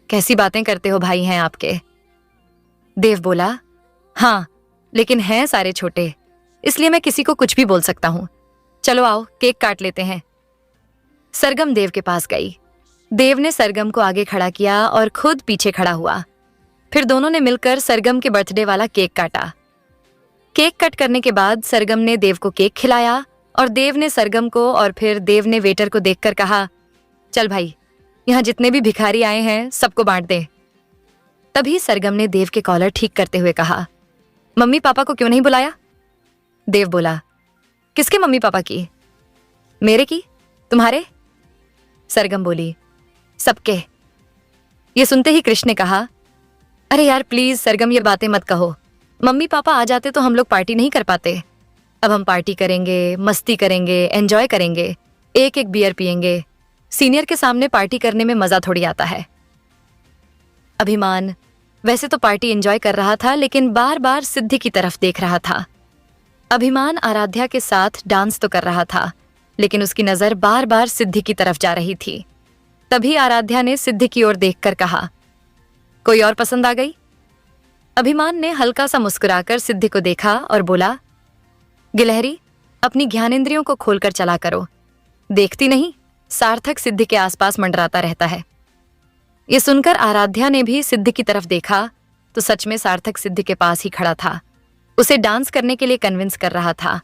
कैसी बातें करते हो, भाई हैं आपके। देव बोला, हाँ लेकिन हैं सारे छोटे, इसलिए मैं किसी को कुछ भी बोल सकता हूं। चलो आओ केक काट लेते हैं। सरगम देव के पास गई। देव ने सरगम को आगे खड़ा किया और खुद पीछे खड़ा हुआ। फिर दोनों ने मिलकर सरगम के बर्थडे वाला केक काटा। केक कट करने के बाद सरगम ने देव को केक खिलाया और देव ने सरगम को, और फिर देव ने वेटर को देखकर कहा, चल भाई, यहाँ जितने भी भिखारी आए हैं सबको बांट दे। तभी सरगम ने देव के कॉलर ठीक करते हुए कहा, मम्मी पापा को क्यों नहीं बुलाया? देव बोला, किसके मम्मी पापा की? मेरे की, तुम्हारे? सरगम बोली, सबके। ये सुनते ही कृष्ण ने कहा, अरे यार प्लीज सरगम, ये बातें मत कहो, मम्मी पापा आ जाते तो हम लोग पार्टी नहीं कर पाते। अब हम पार्टी करेंगे, मस्ती करेंगे, एंजॉय करेंगे, एक एक बियर पियेंगे। सीनियर के सामने पार्टी करने में मजा थोड़ी आता है। अभिमान वैसे तो पार्टी एंजॉय कर रहा था, लेकिन बार बार सिद्धि की तरफ देख रहा था। अभिमान आराध्या के साथ डांस तो कर रहा था, लेकिन उसकी नजर बार बार सिद्धि की तरफ जा रही थी। तभी आराध्या ने सिद्धि की ओर देखकर कहा, कोई और पसंद आ गई? अभिमान ने हल्का सा मुस्कुराकर सिद्धि को देखा और बोला, गिलहरी, अपनी ज्ञानेंद्रियों को खोलकर चला करो, देखती नहीं सार्थक सिद्धि के आसपास मंडराता रहता है। ये सुनकर आराध्या ने भी सिद्धि की तरफ देखा तो सच में सार्थक सिद्धि के पास ही खड़ा था। उसे डांस करने के लिए कन्विंस कर रहा था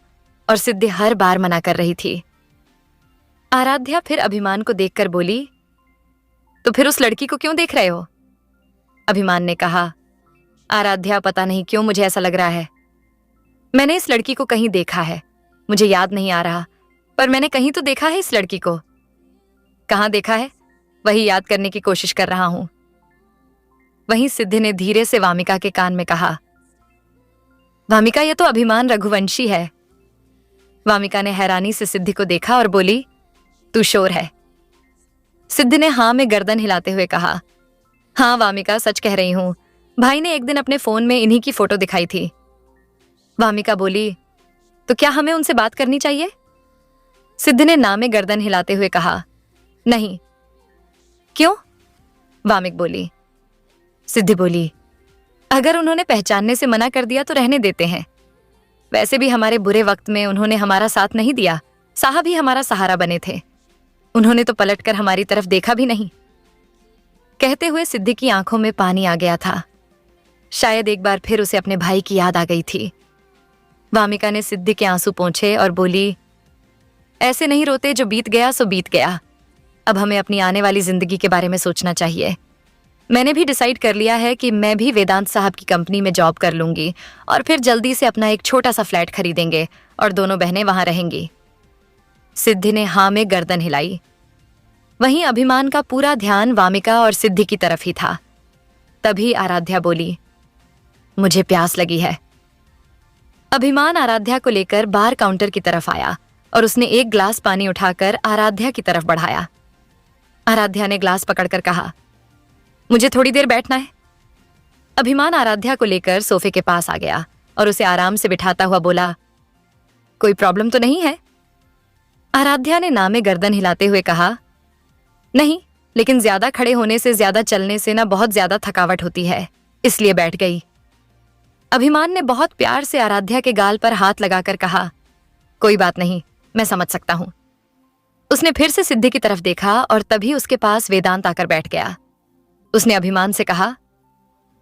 और सिद्धि हर बार मना कर रही थी। आराध्या फिर अभिमान को देखकर बोली, तो फिर उस लड़की को क्यों देख रहे हो? अभिमान ने कहा, आराध्या, पता नहीं क्यों मुझे ऐसा लग रहा है, मैंने इस लड़की को कहीं देखा है, मुझे याद नहीं आ रहा, पर मैंने कहीं तो देखा है इस लड़की को। कहाँ देखा है, वही याद करने की कोशिश कर रहा हूं। वहीं सिद्धि ने धीरे से वामिका के कान में कहा, वामिका, ये तो अभिमान रघुवंशी है। वामिका ने हैरानी से सिद्धि को देखा और बोली, तू शोर है। सिद्धि ने हाँ में गर्दन हिलाते हुए कहा, हाँ वामिका, सच कह रही हूं, भाई ने एक दिन अपने फोन में इन्हीं की फोटो दिखाई थी। वामिका बोली, तो क्या हमें उनसे बात करनी चाहिए? सिद्ध ने ना में गर्दन हिलाते हुए कहा, नहीं। क्यों? वामिक बोली। सिद्धि बोली, अगर उन्होंने पहचानने से मना कर दिया तो रहने देते हैं। वैसे भी हमारे बुरे वक्त में उन्होंने हमारा साथ नहीं दिया, साहब ही हमारा सहारा बने थे। उन्होंने तो पलटकर हमारी तरफ देखा भी नहीं। कहते हुए सिद्धि की आंखों में पानी आ गया था। शायद एक बार फिर उसे अपने भाई की याद आ गई थी। वामिका ने सिद्धि के आंसू पोंछे और बोली, ऐसे नहीं रोते, जो बीत गया सो बीत गया। अब हमें अपनी आने वाली जिंदगी के बारे में सोचना चाहिए। मैंने भी डिसाइड कर लिया है कि मैं भी वेदांत साहब की कंपनी में जॉब कर लूंगी और फिर जल्दी से अपना एक छोटा सा फ्लैट खरीदेंगे और दोनों बहनें वहां रहेंगी। सिद्धि ने हाँ में गर्दन हिलाई। वहीं अभिमान का पूरा ध्यान वामिका और सिद्धि की तरफ ही था। तभी आराध्या बोली, मुझे प्यास लगी है। अभिमान आराध्या को लेकर बार काउंटर की तरफ आया और उसने एक ग्लास पानी उठाकर आराध्या की तरफ बढ़ाया। आराध्या ने ग्लास पकड़कर कहा, मुझे थोड़ी देर बैठना है। अभिमान आराध्या को लेकर सोफे के पास आ गया और उसे आराम से बिठाता हुआ बोला, कोई प्रॉब्लम तो नहीं है? आराध्या ने ना में गर्दन हिलाते हुए कहा, नहीं, लेकिन ज्यादा खड़े होने से, ज्यादा चलने से ना बहुत ज्यादा थकावट होती है, इसलिए बैठ गई। अभिमान ने बहुत प्यार से आराध्या के गाल पर हाथ लगाकर कहा, कोई बात नहीं, मैं समझ सकता हूं। उसने फिर से सिद्धि की तरफ देखा और तभी उसके पास वेदांत आकर बैठ गया। उसने अभिमान से कहा,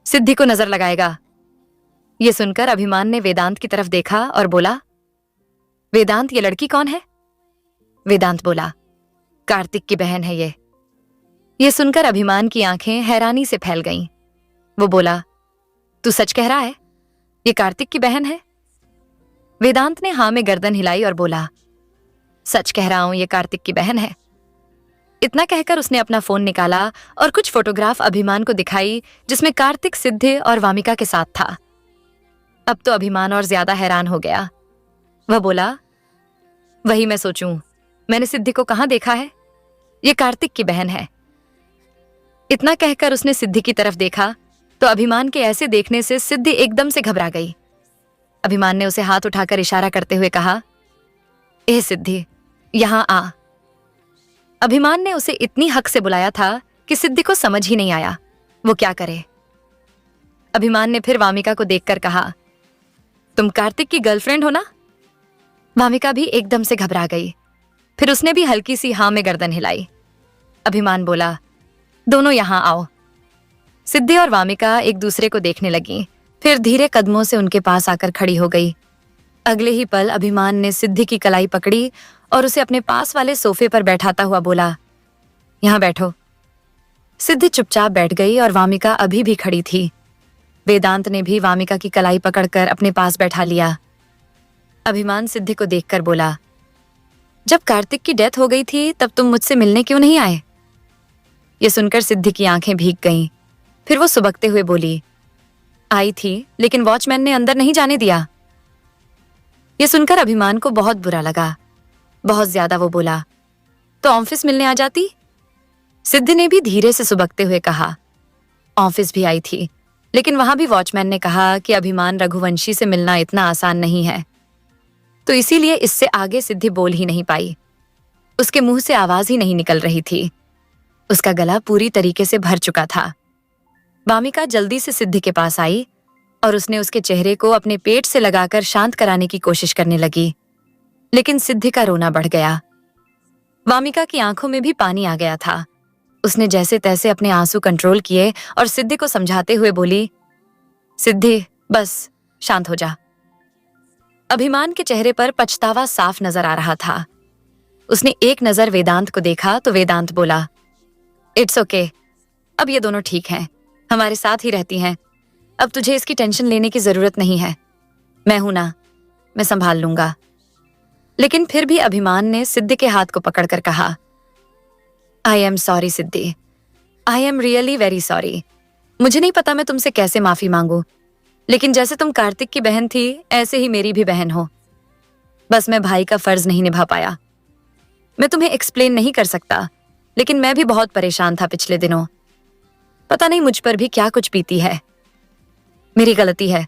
सिद्धि को नजर लगाएगा। यह सुनकर अभिमान ने वेदांत की तरफ देखा और बोला, वेदांत, ये लड़की कौन है? वेदांत बोला, कार्तिक की बहन है ये। यह सुनकर अभिमान की आंखें हैरानी से फैल गईं। वो बोला, तू सच कह रहा है? ये कार्तिक की बहन है? वेदांत ने हाँ में गर्दन हिलाई और बोला, सच कह रहा हूं, ये कार्तिक की बहन है। इतना कहकर उसने अपना फोन निकाला और कुछ फोटोग्राफ अभिमान को दिखाई, जिसमें कार्तिक सिद्धि और वामिका के साथ था। अब तो अभिमान और ज्यादा हैरान हो गया। वह बोला, वही मैं सोचूं, मैंने सिद्धि को कहां देखा है? ये कार्तिक की बहन है। इतना कहकर उसने सिद्धि की तरफ देखा तो अभिमान के ऐसे देखने से सिद्धि एकदम से घबरा गई। अभिमान ने उसे हाथ उठाकर इशारा करते हुए कहा, ए सिद्धि, यहां आ। अभिमान ने उसे इतनी हक से बुलाया था कि सिद्धि को समझ ही नहीं आया वो क्या करे। अभिमान ने फिर वामिका को देखकर कहा, तुम कार्तिक की गर्लफ्रेंड हो ना? वामिका भी एकदम से घबरा गई। फिर उसने भी हल्की सी हाँ में गर्दन हिलाई। अभिमान बोला, दोनों यहां आओ। सिद्धि और वामिका एक दूसरे को देखने लगी, फिर धीरे कदमों से उनके पास आकर खड़ी हो गई। अगले ही पल अभिमान ने सिद्धि की कलाई पकड़ी और उसे अपने पास वाले सोफे पर बैठाता हुआ बोला, यहां बैठो। सिद्धि चुपचाप बैठ गई और वामिका अभी भी खड़ी थी। वेदांत ने भी वामिका की कलाई पकड़कर अपने पास बैठा लिया। अभिमान सिद्धि को देखकर बोला, जब कार्तिक की डेथ हो गई थी तब तुम मुझसे मिलने क्यों नहीं आए? ये सुनकर सिद्धि की आंखें भीग गईं। फिर वो सुबकते हुए बोली, आई थी, लेकिन वॉचमैन ने अंदर नहीं जाने दिया। ये सुनकर अभिमान को बहुत बुरा लगा, बहुत ज्यादा। वो बोला, तो ऑफिस मिलने आ जाती? सिद्धि ने भी धीरे से सुबकते हुए कहा, ऑफिस भी आई थी, लेकिन वहां भी वॉचमैन ने कहा कि अभिमान रघुवंशी से मिलना इतना आसान नहीं है, तो इसीलिए इससे आगे सिद्धि बोल ही नहीं पाई। उसके मुंह से आवाज ही नहीं निकल रही थी। उसका गला पूरी तरीके से भर चुका था। वामिका जल्दी से सिद्धि के पास आई और उसने उसके चेहरे को अपने पेट से लगाकर शांत कराने की कोशिश करने लगी, लेकिन सिद्धि का रोना बढ़ गया। वामिका की आंखों में भी पानी आ गया था। उसने जैसे तैसे अपने आंसू कंट्रोल किए और सिद्धि को समझाते हुए बोली, सिद्धि, बस शांत हो जा। अभिमान के चेहरे पर पछतावा साफ नजर आ रहा था। उसने एक नजर वेदांत को देखा तो वेदांत बोला, इट्स ओके, अब ये दोनों ठीक हैं, हमारे साथ ही रहती हैं। अब तुझे इसकी टेंशन लेने की जरूरत नहीं है। मैं हूं ना, मैं संभाल लूंगा। लेकिन फिर भी अभिमान ने सिद्धि के हाथ को पकड़कर कहा, I am sorry Siddhi, I am really very sorry. मुझे नहीं पता मैं तुमसे कैसे माफी मांगू, लेकिन जैसे तुम कार्तिक की बहन थी ऐसे ही मेरी भी बहन हो। बस मैं भाई का फर्ज नहीं निभा पाया। मैं तुम्हें एक्सप्लेन नहीं कर सकता, लेकिन मैं भी बहुत परेशान था पिछले दिनों। पता नहीं मुझ पर भी क्या कुछ बीती है। मेरी गलती है,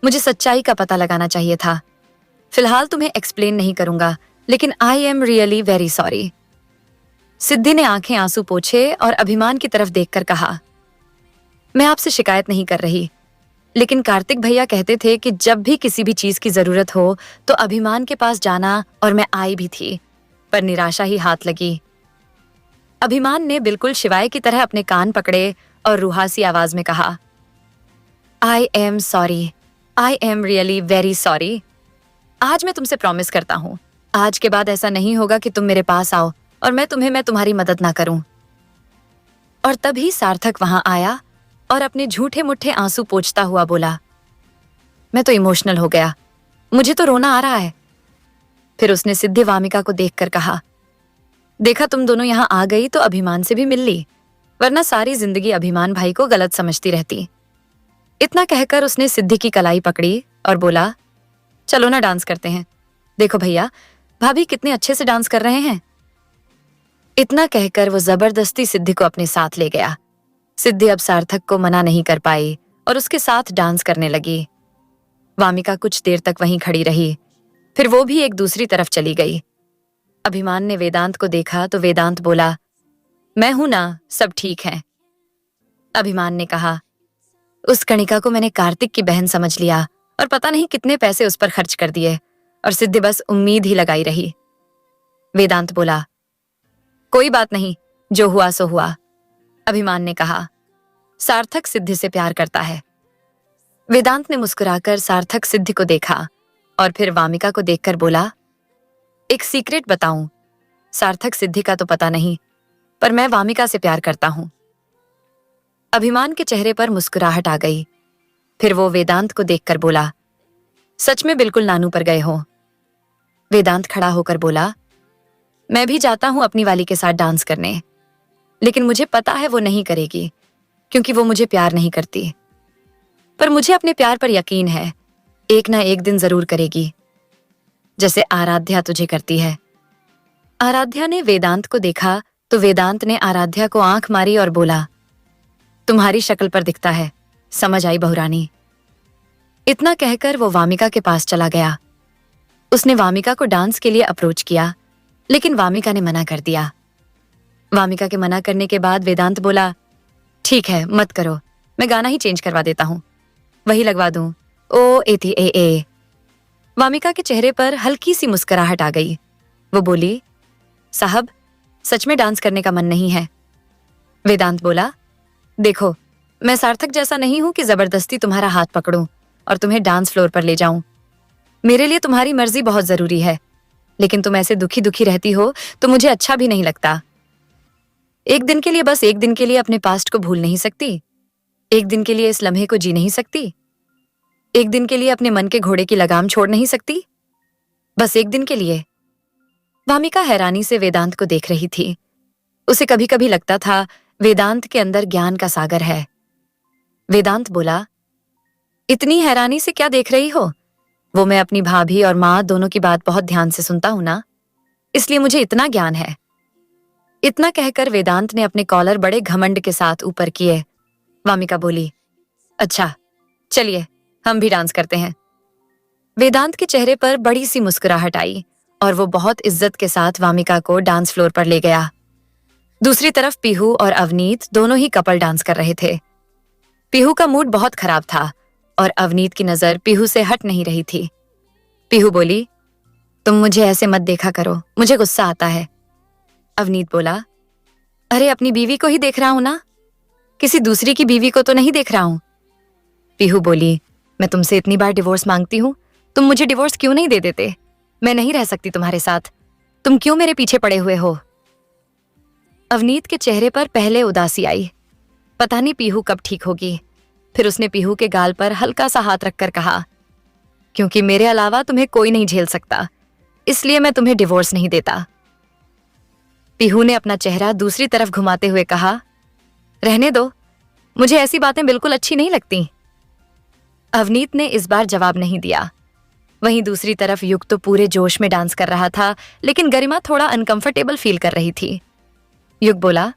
मुझे सच्चाई का पता लगाना चाहिए था। फिलहाल तुम्हें एक्सप्लेन नहीं करूंगा, लेकिन I am really very sorry. Siddhi ने आंखें आंसू पोंछे और अभिमान की तरफ देखकर कहा, मैं आपसे शिकायत नहीं कर रही, लेकिन कार्तिक भैया कहते थे कि जब भी किसी भी चीज की जरूरत हो तो अभिमान के पास जाना, और मैं आई भी थी, पर निराशा ही हाथ लगी। अभिमान ने बिल्कुल शिवाय की तरह अपने कान पकड़े और रुहासी आवाज में कहा, I am sorry, I am really very sorry. आज मैं तुमसे प्रॉमिस करता हूँ, आज के बाद ऐसा नहीं होगा कि तुम मेरे पास आओ और मैं तुम्हारी मदद ना करूं। और तभी सार्थक वहां आया और अपने झूठे मुट्ठे आंसू पोंछता हुआ बोला, मैं तो इमोशनल हो गया, मुझे तो रोना आ रहा है। फिर उसने सिद्धि वामिका को देखकर कहा, देखा, तुम दोनों यहाँ आ गई तो अभिमान से भी मिल ली, वरना सारी जिंदगी अभिमान भाई को गलत समझती रहती। इतना कहकर उसने सिद्धि की कलाई पकड़ी और बोला, चलो ना डांस करते हैं, देखो भैया भाभी कितने अच्छे से डांस कर रहे हैं। इतना कहकर वो जबरदस्ती सिद्धि को अपने साथ ले गया। सिद्धि अब सार्थक को मना नहीं कर पाई और उसके साथ डांस करने लगी। वामिका कुछ देर तक वहीं खड़ी रही, फिर वो भी एक दूसरी तरफ चली गई। अभिमान ने वेदांत को देखा तो वेदांत बोला, मैं हूं ना, सब ठीक है। अभिमान ने कहा, उस कणिका को मैंने कार्तिक की बहन समझ लिया और पता नहीं कितने पैसे उस पर खर्च कर दिए, और सिद्धि बस उम्मीद ही लगाई रही। वेदांत बोला, कोई बात नहीं, जो हुआ सो हुआ। अभिमान ने कहा, सार्थक सिद्धि से प्यार करता है। वेदांत ने मुस्कुराकर सार्थक सिद्धि को देखा और फिर वामिका को देखकर बोला, एक सीक्रेट बताऊं, सार्थक सिद्धि का तो पता नहीं, पर मैं वामिका से प्यार करता हूं। अभिमान के चेहरे पर मुस्कुराहट आ गई। फिर वो वेदांत को देखकर बोला, सच में बिल्कुल नानू पर गए हो। वेदांत खड़ा होकर बोला, मैं भी जाता हूं अपनी वाली के साथ डांस करने, लेकिन मुझे पता है वो नहीं करेगी, क्योंकि वो मुझे प्यार नहीं करती। पर मुझे अपने प्यार पर यकीन है, एक ना एक दिन जरूर करेगी, जैसे आराध्या तुझे करती है। आराध्या ने वेदांत को देखा तो वेदांत ने आराध्या को आंख मारी और बोला, तुम्हारी शक्ल पर दिखता है, समझ आई बहुरानी। इतना कहकर वो वामिका के पास चला गया। उसने वामिका को डांस के लिए अप्रोच किया, लेकिन वामिका ने मना कर दिया। वामिका के मना करने के बाद वेदांत बोला, ठीक है, मत करो, मैं गाना ही चेंज करवा देता हूं, वही लगवा दूं, ओ एथी ए ए। वामिका के चेहरे पर हल्की सी मुस्कुराहट आ गई। वो बोली, साहब सच में डांस करने का मन नहीं है। वेदांत बोला, देखो, मैं सार्थक जैसा नहीं हूं कि जबरदस्ती तुम्हारा हाथ पकड़ूं और तुम्हें डांस फ्लोर पर ले जाऊं। मेरे लिए तुम्हारी मर्जी बहुत जरूरी है, लेकिन तुम ऐसे दुखी दुखी रहती हो तो मुझे अच्छा भी नहीं लगता। एक दिन के लिए, बस एक दिन के लिए अपने पास्ट को भूल नहीं सकती? एक दिन के लिए इस लम्हे को जी नहीं सकती? एक दिन के लिए अपने मन के घोड़े की लगाम छोड़ नहीं सकती? बस एक दिन के लिए? वामिका हैरानी से वेदांत को देख रही थी। उसे कभी कभी लगता था वेदांत के अंदर ज्ञान का सागर है। वेदांत बोला, इतनी हैरानी से क्या देख रही हो? वो मैं अपनी भाभी और माँ दोनों की बात बहुत ध्यान से सुनता हूं ना, इसलिए मुझे इतना ज्ञान है। इतना कहकर वेदांत ने अपने कॉलर बड़े घमंड के साथ ऊपर किए। वामिका बोली, अच्छा चलिए हम भी डांस करते हैं। वेदांत के चेहरे पर बड़ी सी मुस्कुराहट आई और वो बहुत इज्जत के साथ वामिका को डांस फ्लोर पर ले गया। दूसरी तरफ पीहू और अवनीत दोनों ही कपल डांस कर रहे थे। पीहू का मूड बहुत खराब था और अवनीत की नजर पीहू से हट नहीं रही थी। पीहू बोली, तुम मुझे ऐसे मत देखा करो, मुझे गुस्सा आता है। अवनीत बोला, अरे अपनी बीवी को ही देख रहा हूं ना, किसी दूसरी की बीवी को तो नहीं देख रहा हूं। पीहू बोली, मैं तुमसे इतनी बार डिवोर्स मांगती हूं, तुम मुझे डिवोर्स क्यों नहीं दे देते? मैं नहीं रह सकती तुम्हारे साथ, तुम क्यों मेरे पीछे पड़े हुए हो? अवनीत के चेहरे पर पहले उदासी आई, पता नहीं पीहू कब ठीक होगी। फिर उसने पीहू के गाल पर हल्का सा हाथ रखकर कहा, क्योंकि मेरे अलावा तुम्हें कोई नहीं झेल सकता, इसलिए मैं तुम्हें डिवोर्स नहीं देता। पीहू ने अपना चेहरा दूसरी तरफ घुमाते हुए कहा, रहने दो, मुझे ऐसी बातें बिल्कुल अच्छी नहीं लगती। अवनीत ने इस बार जवाब नहीं दिया। वहीं दूसरी तरफ युग तो पूरे जोश में डांस कर रहा था, लेकिन गरिमा थोड़ा अनकंफर्टेबल फील कर रही थी। युग बोला,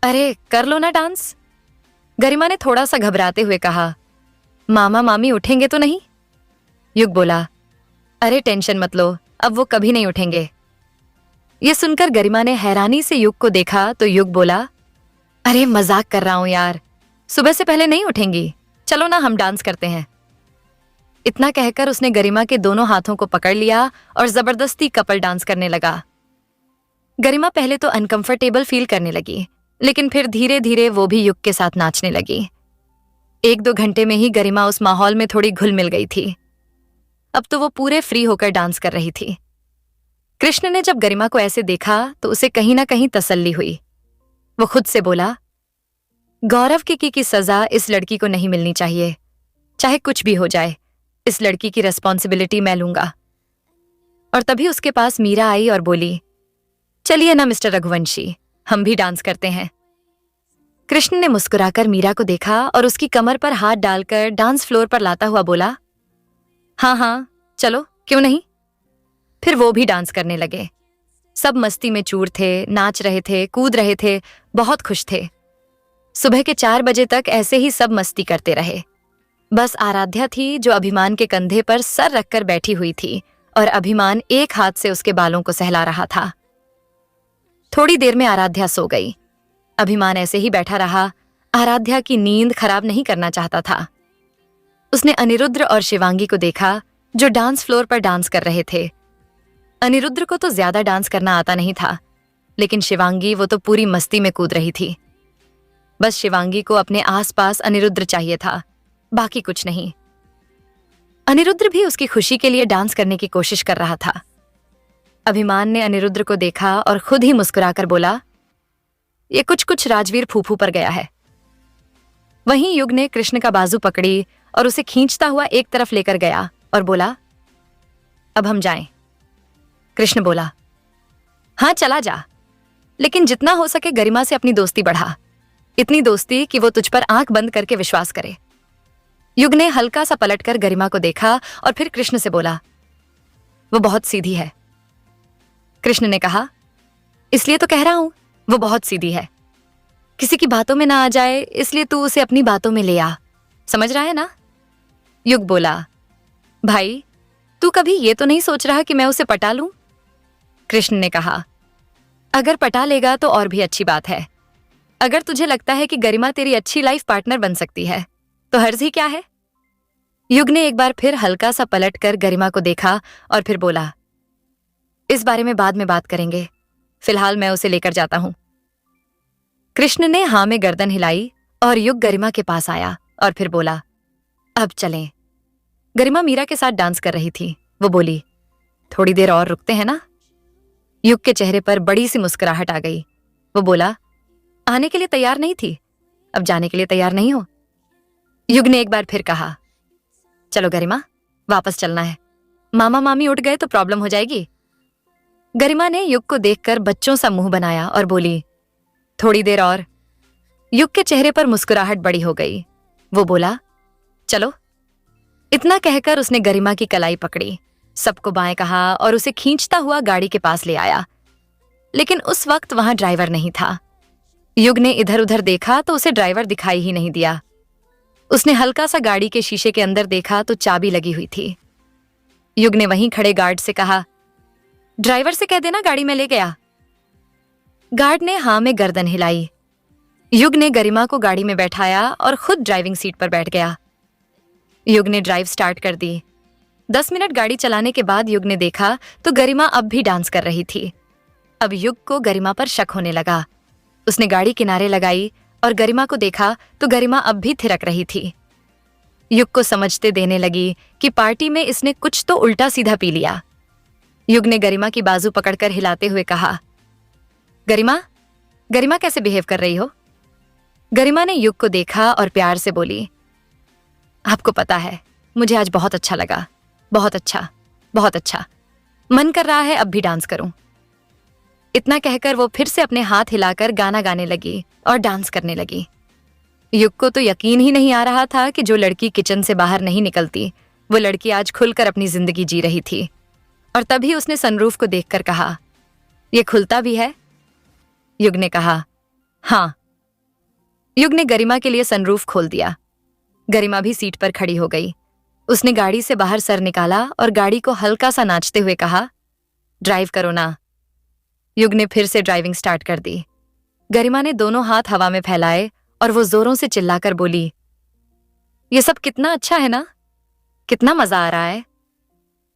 अरे कर लो ना डांस। गरिमा ने थोड़ा सा घबराते हुए कहा, मामा मामी उठेंगे तो नहीं? युग बोला, अरे टेंशन मत लो, अब वो कभी नहीं उठेंगे। ये सुनकर गरिमा ने हैरानी से युग को देखा तो युग बोला, अरे मजाक कर रहा हूं यार, सुबह से पहले नहीं उठेंगी, चलो ना हम डांस करते हैं। इतना कहकर उसने गरिमा के दोनों हाथों को पकड़ लिया और जबरदस्ती कपल डांस करने लगा। गरिमा पहले तो अनकंफर्टेबल फील करने लगी, लेकिन फिर धीरे धीरे वो भी युग के साथ नाचने लगी। 1-2 घंटे में ही गरिमा उस माहौल में थोड़ी घुल मिल गई थी। अब तो वो पूरे फ्री होकर डांस कर रही थी। कृष्ण ने जब गरिमा को ऐसे देखा तो उसे कहीं ना कहीं तसल्ली हुई। वो खुद से बोला, गौरव की की सजा इस लड़की को नहीं मिलनी चाहिए, चाहे कुछ भी हो जाए, इस लड़की की रिस्पॉन्सिबिलिटी मैं लूंगा। और तभी उसके पास मीरा आई और बोली, चलिए ना मिस्टर रघुवंशी, हम भी डांस करते हैं। कृष्ण ने मुस्कुराकर मीरा को देखा और उसकी कमर पर हाथ डालकर डांस फ्लोर पर लाता हुआ बोला, हाँ हाँ चलो, क्यों नहीं। फिर वो भी डांस करने लगे। सब मस्ती में चूर थे, नाच रहे थे, कूद रहे थे, बहुत खुश थे। सुबह के 4 बजे तक ऐसे ही सब मस्ती करते रहे। बस आराध्या थी जो अभिमान के कंधे पर सर रखकर बैठी हुई थी और अभिमान एक हाथ से उसके बालों को सहला रहा था। थोड़ी देर में आराध्या सो गई। अभिमान ऐसे ही बैठा रहा, आराध्या की नींद खराब नहीं करना चाहता था। उसने अनिरुद्र और शिवांगी को देखा जो डांस फ्लोर पर डांस कर रहे थे। अनिरुद्र को तो ज्यादा डांस करना आता नहीं था, लेकिन शिवांगी वो तो पूरी मस्ती में कूद रही थी। बस शिवांगी को अपने आसपास अनिरुद्र चाहिए था, बाकी कुछ नहीं। अनिरुद्र भी उसकी खुशी के लिए डांस करने की कोशिश कर रहा था। अभिमान ने अनिरुद्र को देखा और खुद ही मुस्कुराकर बोला, ये कुछ कुछ राजवीर फूफू पर गया है। वहीं युग ने कृष्ण का बाजू पकड़ी और उसे खींचता हुआ एक तरफ लेकर गया और बोला, अब हम जाएं। कृष्ण बोला, हाँ चला जा, लेकिन जितना हो सके गरिमा से अपनी दोस्ती बढ़ा, इतनी दोस्ती कि वो तुझ पर आंख बंद करके विश्वास करे। युग ने हल्का सा पलटकर गरिमा को देखा और फिर कृष्ण से बोला, वो बहुत सीधी है। कृष्ण ने कहा, इसलिए तो कह रहा हूं, वो बहुत सीधी है। किसी की बातों में ना आ जाए, इसलिए तू उसे अपनी बातों में ले आ, समझ रहा है ना। युग बोला, भाई तू कभी ये तो नहीं सोच रहा कि मैं उसे पटा लूं। कृष्ण ने कहा, अगर पटा लेगा तो और भी अच्छी बात है। अगर तुझे लगता है कि गरिमा तेरी अच्छी लाइफ पार्टनर बन सकती है तो हर्ज ही क्या है। युग ने एक बार फिर हल्का सा पलटकर गरिमा को देखा और फिर बोला, इस बारे में बाद में बात करेंगे, फिलहाल मैं उसे लेकर जाता हूं। कृष्ण ने हाँ में गर्दन हिलाई और युग गरिमा के पास आया और फिर बोला, अब चलें। गरिमा मीरा के साथ डांस कर रही थी। वो बोली, थोड़ी देर और रुकते हैं ना। युग के चेहरे पर बड़ी सी मुस्कुराहट आ गई। वो बोला, आने के लिए तैयार नहीं थी, अब जाने के लिए तैयार नहीं हो। युग ने एक बार फिर कहा, चलो गरिमा, वापस चलना है, मामा मामी उठ गए तो प्रॉब्लम हो जाएगी। गरिमा ने युग को देखकर बच्चों सा मुंह बनाया और बोली, थोड़ी देर और। युग के चेहरे पर मुस्कुराहट बड़ी हो गई। वो बोला, चलो। इतना कहकर उसने गरिमा की कलाई पकड़ी, सबको बाएं कहा और उसे खींचता हुआ गाड़ी के पास ले आया। लेकिन उस वक्त वहां ड्राइवर नहीं था। युग ने इधर उधर देखा तो उसे ड्राइवर दिखाई ही नहीं दिया। उसने हल्का सा गाड़ी के शीशे के अंदर देखा तो चाबी लगी हुई थी। युग ने वहीं खड़े गार्ड से कहा, ड्राइवर से कह देना गाड़ी में ले गया। गार्ड ने हाँ में गर्दन हिलाई। युग ने गरिमा को गाड़ी में बैठाया और खुद ड्राइविंग सीट पर बैठ गया। युग ने ड्राइव स्टार्ट कर दी। 10 मिनट गाड़ी चलाने के बाद युग ने देखा तो गरिमा अब भी डांस कर रही थी। अब युग को गरिमा पर शक होने लगा। उसने गाड़ी किनारे लगाई और गरिमा को देखा तो गरिमा अब भी थिरक रही थी। युग को समझते देने लगी कि पार्टी में इसने कुछ तो उल्टा सीधा पी लिया। युग ने गरिमा की बाजू पकड़कर हिलाते हुए कहा, गरिमा, गरिमा कैसे बिहेव कर रही हो। गरिमा ने युग को देखा और प्यार से बोली, आपको पता है मुझे आज बहुत अच्छा लगा, बहुत अच्छा, बहुत अच्छा, मन कर रहा है अब भी डांस करूं। इतना कहकर वो फिर से अपने हाथ हिलाकर गाना गाने लगी और डांस करने लगी। युग को तो यकीन ही नहीं आ रहा था कि जो लड़की किचन से बाहर नहीं निकलती, वो लड़की आज खुलकर अपनी जिंदगी जी रही थी। और तभी उसने सनरूफ को देखकर कहा, ये खुलता भी है। युग ने कहा, हाँ। युग ने गरिमा के लिए सनरूफ खोल दिया। गरिमा भी सीट पर खड़ी हो गई। उसने गाड़ी से बाहर सर निकाला और गाड़ी को हल्का सा नाचते हुए कहा, ड्राइव करो ना। युग ने फिर से ड्राइविंग स्टार्ट कर दी। गरिमा ने दोनों हाथ हवा में फैलाए और वो जोरों से चिल्लाकर बोली, ये सब कितना अच्छा है ना, कितना मजा आ रहा है।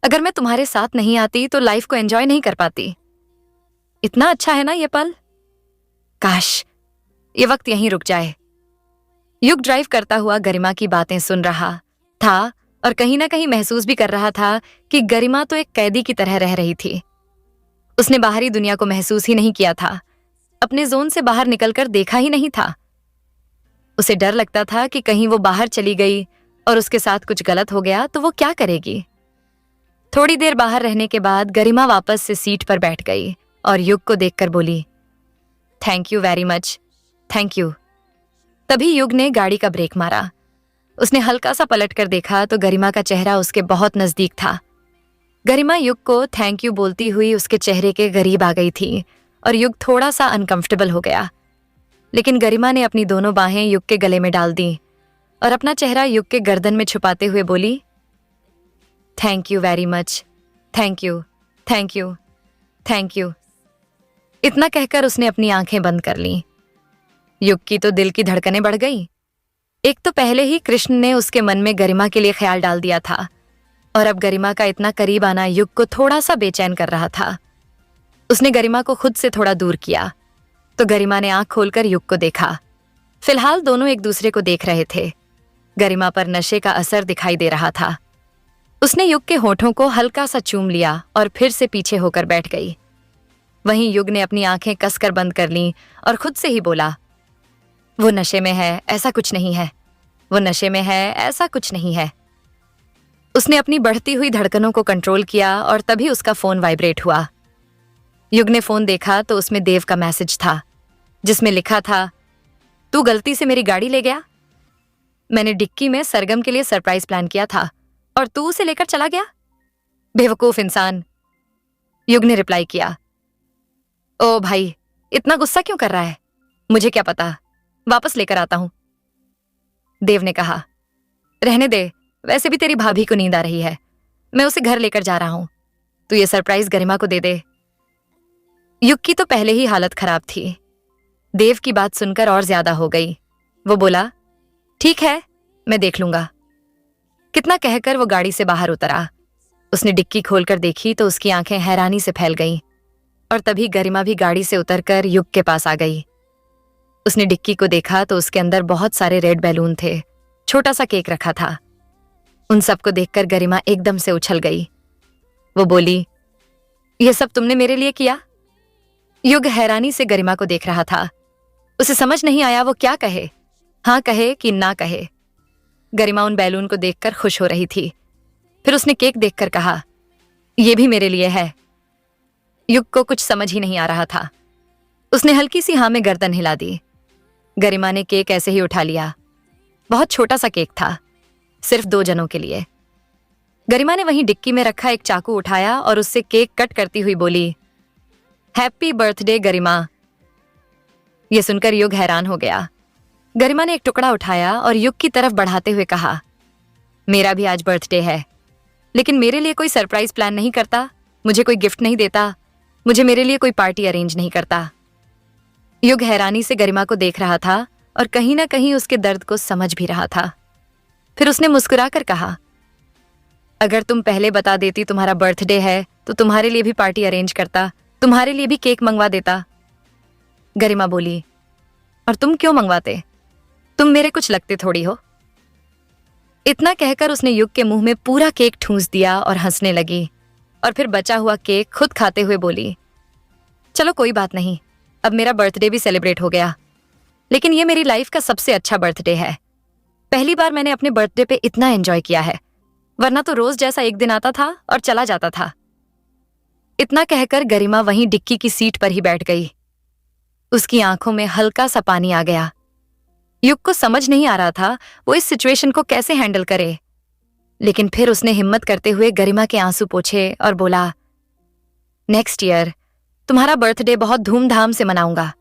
अगर मैं तुम्हारे साथ नहीं आती तो लाइफ को एंजॉय नहीं कर पाती। इतना अच्छा है ना ये पल, काश ये वक्त यहीं रुक जाए। युग ड्राइव करता हुआ गरिमा की बातें सुन रहा था और कहीं ना कहीं महसूस भी कर रहा था कि गरिमा तो एक कैदी की तरह रह रही थी। उसने बाहरी दुनिया को महसूस ही नहीं किया था, अपने जोन से बाहर निकलकर देखा ही नहीं था। उसे डर लगता था कि कहीं वो बाहर चली गई और उसके साथ कुछ गलत हो गया तो वो क्या करेगी। थोड़ी देर बाहर रहने के बाद गरिमा वापस से सीट पर बैठ गई और युग को देखकर बोली, thank you very much, thank you. तभी युग ने गाड़ी का ब्रेक मारा। उसने हल्का सा पलट कर देखा तो गरिमा का चेहरा उसके बहुत नजदीक था। गरिमा युग को थैंक यू बोलती हुई उसके चेहरे के करीब आ गई थी और युग थोड़ा सा अनकंफर्टेबल हो गया। लेकिन गरिमा ने अपनी दोनों बाहें युग के गले में डाल दी और अपना चेहरा युग के गर्दन में छुपाते हुए बोली, thank you very much, thank you, thank you, thank you. इतना कहकर उसने अपनी आंखें बंद कर लीं। युग की तो दिल की धड़कनें बढ़ गई। एक तो पहले ही कृष्ण ने उसके मन में गरिमा के लिए ख्याल डाल दिया था और अब गरिमा का इतना करीब आना युग को थोड़ा सा बेचैन कर रहा था। उसने गरिमा को खुद से थोड़ा दूर किया तो गरिमा ने आंख खोलकर युग को देखा। फिलहाल दोनों एक दूसरे को देख रहे थे। गरिमा पर नशे का असर दिखाई दे रहा था। उसने युग के होठों को हल्का सा चूम लिया और फिर से पीछे होकर बैठ गई। वहीं युग ने अपनी आंखें कसकर बंद कर लीं और खुद से ही बोला, वो नशे में है, ऐसा कुछ नहीं है। वो नशे में है, ऐसा कुछ नहीं है। उसने अपनी बढ़ती हुई धड़कनों को कंट्रोल किया और तभी उसका फोन वाइब्रेट हुआ। युग ने फोन देखा तो उसमें देव का मैसेज था जिसमें लिखा था, तू गलती से मेरी गाड़ी ले गया। मैंने डिक्की में सरगम के लिए सरप्राइज प्लान किया था और तू उसे लेकर चला गया, बेवकूफ इंसान। युग ने रिप्लाई किया, ओ भाई इतना गुस्सा क्यों कर रहा है, मुझे क्या पता, वापस लेकर आता हूं। देव ने कहा, रहने दे, वैसे भी तेरी भाभी को नींद आ रही है, मैं उसे घर लेकर जा रहा हूं, तू ये सरप्राइज गरिमा को दे दे। युग की तो पहले ही हालत खराब थी। देव की बात सुनकर और ज्यादा हो गई। वो बोला, ठीक है मैं देख लूंगा। कितना कहकर वो गाड़ी से बाहर उतरा। उसने डिक्की खोलकर देखी तो उसकी आंखें हैरानी से फैल गईं और तभी गरिमा भी गाड़ी से उतरकर युग के पास आ गई। उसने डिक्की को देखा तो उसके अंदर बहुत सारे रेड बैलून थे, छोटा सा केक रखा था। उन सबको देखकर गरिमा एकदम से उछल गई। वो बोली, ये सब तुमने मेरे लिए किया? युग हैरानी से गरिमा को देख रहा था। उसे समझ नहीं आया वो क्या कहे, हाँ कहे कि ना कहे। गरिमा उन बैलून को देखकर खुश हो रही थी। फिर उसने केक देखकर कहा, यह भी मेरे लिए है। युग को कुछ समझ ही नहीं आ रहा था। उसने हल्की सी हाँ में गर्दन हिला दी। गरिमा ने केक ऐसे ही उठा लिया। बहुत छोटा सा केक था, सिर्फ 2 जनों के लिए। गरिमा ने वहीं डिक्की में रखा एक चाकू उठाया और उससे केक कट करती हुई बोली, हैप्पी बर्थडे गरिमा। यह सुनकर युग हैरान हो गया। गरिमा ने एक टुकड़ा उठाया और युग की तरफ बढ़ाते हुए कहा, मेरा भी आज बर्थडे है, लेकिन मेरे लिए कोई सरप्राइज प्लान नहीं करता, मुझे कोई गिफ्ट नहीं देता, मुझे मेरे लिए कोई पार्टी अरेंज नहीं करता। युग हैरानी से गरिमा को देख रहा था और कहीं ना कहीं उसके दर्द को समझ भी रहा था। फिर उसने मुस्कुराकर कहा, अगर तुम पहले बता देती तुम्हारा बर्थडे है तो तुम्हारे लिए भी पार्टी अरेंज करता, तुम्हारे लिए भी केक मंगवा देता। गरिमा बोली, और तुम क्यों मंगवाते, तुम मेरे कुछ लगते थोड़ी हो। इतना कहकर उसने युग के मुंह में पूरा केक ठूंस दिया और हंसने लगी और फिर बचा हुआ केक खुद खाते हुए बोली, चलो कोई बात नहीं, अब मेरा बर्थडे भी सेलिब्रेट हो गया, लेकिन ये मेरी लाइफ का सबसे अच्छा बर्थडे है। पहली बार मैंने अपने बर्थडे पे इतना एंजॉय किया है, वरना तो रोज जैसा एक दिन आता था और चला जाता था। इतना कहकर गरिमा वहीं डिक्की की सीट पर ही बैठ गई। उसकी आंखों में हल्का सा पानी आ गया। युग को समझ नहीं आ रहा था वो इस सिचुएशन को कैसे हैंडल करे, लेकिन फिर उसने हिम्मत करते हुए गरिमा के आंसू पोंछे और बोला, नेक्स्ट ईयर तुम्हारा बर्थडे बहुत धूमधाम से मनाऊंगा,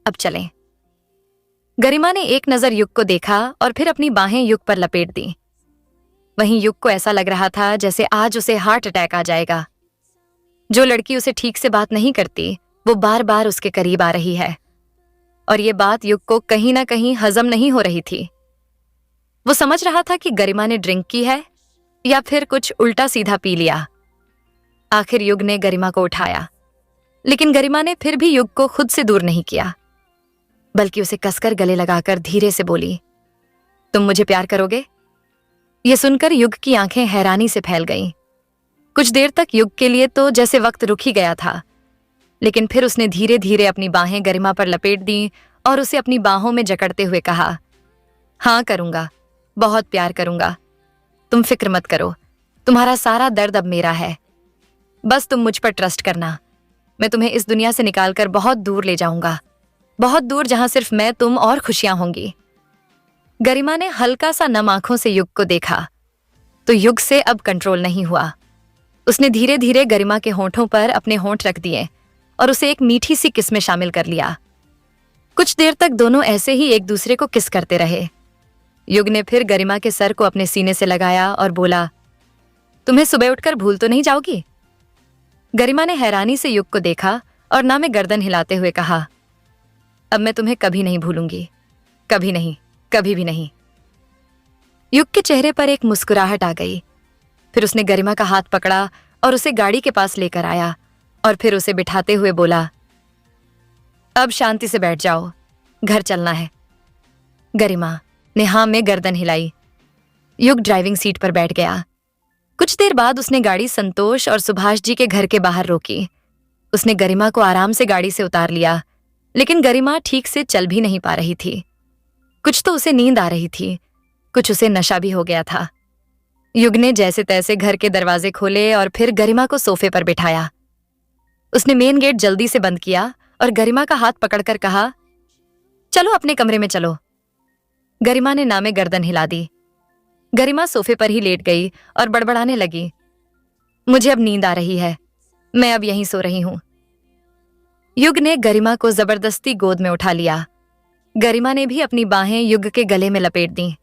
अब चलें। गरिमा ने एक नजर युग को देखा और फिर अपनी बाहें युग पर लपेट दी। वहीं युग को ऐसा लग रहा था जैसे आज उसे हार्ट अटैक आ जाएगा। जो लड़की उसे ठीक से बात नहीं करती वो बार बार उसके करीब आ रही है, और ये बात युग को कहीं ना कहीं हजम नहीं हो रही थी। वो समझ रहा था कि गरिमा ने ड्रिंक की है या फिर कुछ उल्टा सीधा पी लिया। आखिर युग ने गरिमा को उठाया, लेकिन गरिमा ने फिर भी युग को खुद से दूर नहीं किया, बल्कि उसे कसकर गले लगाकर धीरे से बोली, तुम मुझे प्यार करोगे? यह सुनकर युग की आंखें हैरानी से फैल गईं। कुछ देर तक युग के लिए तो जैसे वक्त रुक ही गया था, लेकिन फिर उसने धीरे धीरे अपनी बाहें गरिमा पर लपेट दी और उसे अपनी बाहों में जकड़ते हुए कहा, हाँ करूंगा, बहुत प्यार करूंगा। तुम फिक्र मत करो, तुम्हारा सारा दर्द अब मेरा है। बस तुम मुझ पर ट्रस्ट करना। मैं तुम्हें इस दुनिया से निकालकर बहुत दूर ले जाऊंगा, बहुत दूर, जहां सिर्फ मैं, तुम और खुशियां होंगी। गरिमा ने हल्का सा नम आंखों से युग को देखा तो युग से अब कंट्रोल नहीं हुआ। उसने धीरे धीरे गरिमा के होंठों पर अपने होंठ रख दिए और उसे एक मीठी सी किस में शामिल कर लिया। कुछ देर तक दोनों ऐसे ही एक दूसरे को किस करते रहे। युग ने फिर गरिमा के सर को अपने सीने से लगाया और बोला, तुम्हें सुबह उठकर भूल तो नहीं जाओगी? गरिमा ने हैरानी से युग को देखा और ना में गर्दन हिलाते हुए कहा, अब मैं तुम्हें कभी नहीं भूलूंगी, कभी नहीं, कभी भी नहीं। युग के चेहरे पर एक मुस्कुराहट आ गई। फिर उसने गरिमा का हाथ पकड़ा और उसे गाड़ी के पास लेकर आया और फिर उसे बिठाते हुए बोला, अब शांति से बैठ जाओ, घर चलना है। गरिमा ने हाँ में गर्दन हिलाई। युग ड्राइविंग सीट पर बैठ गया। कुछ देर बाद उसने गाड़ी संतोष और सुभाष जी के घर के बाहर रोकी। उसने गरिमा को आराम से गाड़ी से उतार लिया, लेकिन गरिमा ठीक से चल भी नहीं पा रही थी। कुछ तो उसे नींद आ रही थी, कुछ उसे नशा भी हो गया था। युग ने जैसे तैसे घर के दरवाजे खोले और फिर गरिमा को सोफे पर बिठाया। उसने मेन गेट जल्दी से बंद किया और गरिमा का हाथ पकड़कर कहा, चलो अपने कमरे में चलो। गरिमा ने नामे गर्दन हिला दी। गरिमा सोफे पर ही लेट गई और बड़बड़ाने लगी, मुझे अब नींद आ रही है, मैं अब यहीं सो रही हूं। युग ने गरिमा को जबरदस्ती गोद में उठा लिया। गरिमा ने भी अपनी बाहें युग के गले में लपेट दी।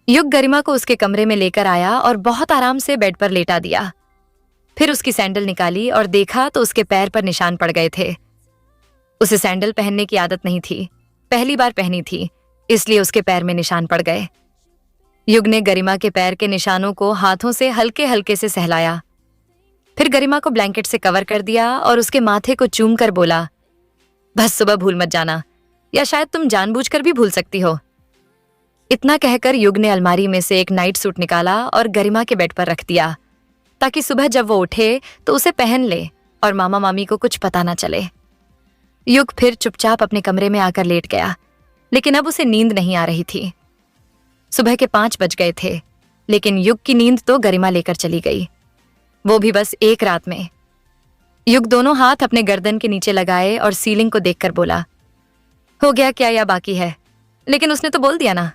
युग गरिमा को उसके कमरे में लेकर आया और बहुत आराम से बेड पर लेटा दिया। फिर उसकी सैंडल निकाली और देखा तो उसके पैर पर निशान पड़ गए थे। उसे सैंडल पहनने की आदत नहीं थी, पहली बार पहनी थी, इसलिए उसके पैर में निशान पड़ गए। युग ने गरिमा के पैर के निशानों को हाथों से हल्के हल्के से सहलाया। फिर गरिमा को ब्लैंकेट से कवर कर दिया और उसके माथे को चूम कर बोला, बस सुबह भूल मत जाना, या शायद तुम जानबूझकर भी भूल सकती हो। इतना कहकर युग ने अलमारी में से एक नाइट सूट निकाला और गरिमा के बेड पर रख दिया, ताकि सुबह जब वो उठे तो उसे पहन ले और मामा मामी को कुछ पता ना चले। युग फिर चुपचाप अपने कमरे में आकर लेट गया, लेकिन अब उसे नींद नहीं आ रही थी। सुबह के 5 बज गए थे, लेकिन युग की नींद तो गरिमा लेकर चली गई, वो भी बस एक रात में। युग दोनों हाथ अपने गर्दन के नीचे लगाए और सीलिंग को देखकर बोला, हो गया क्या या बाकी है? लेकिन उसने तो बोल दिया ना।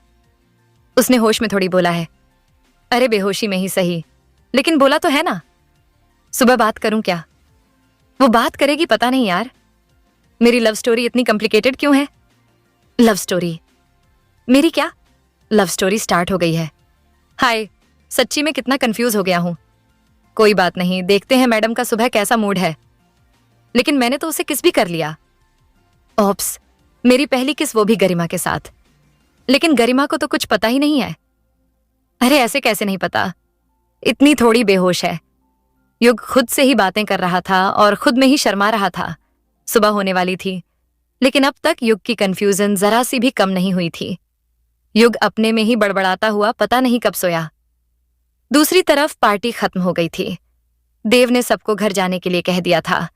उसने होश में थोड़ी बोला है। अरे बेहोशी में ही सही, लेकिन बोला तो है ना। सुबह बात करूं क्या? वो बात करेगी पता नहीं यार। मेरी लव स्टोरी इतनी कॉम्प्लिकेटेड क्यों है? Love story? मेरी क्या? लव स्टोरी स्टार्ट हो गई है। हाय, सच्ची में कितना कंफ्यूज हो गया हूं। कोई बात नहीं, देखते हैं मैडम का सुबह कैसा मूड है। लेकिन मैंने तो उसे किस भी कर लिया। ओप्स, मेरी पहली किस, वो भी गरिमा के साथ। लेकिन गरिमा को तो कुछ पता ही नहीं है। अरे ऐसे कैसे नहीं पता, इतनी थोड़ी बेहोश है। युग खुद से ही बातें कर रहा था और खुद में ही शर्मा रहा था। सुबह होने वाली थी, लेकिन अब तक युग की कंफ्यूजन जरा सी भी कम नहीं हुई थी। युग अपने में ही बड़बड़ाता हुआ पता नहीं कब सोया। दूसरी तरफ पार्टी खत्म हो गई थी। देव ने सबको घर जाने के लिए कह दिया था।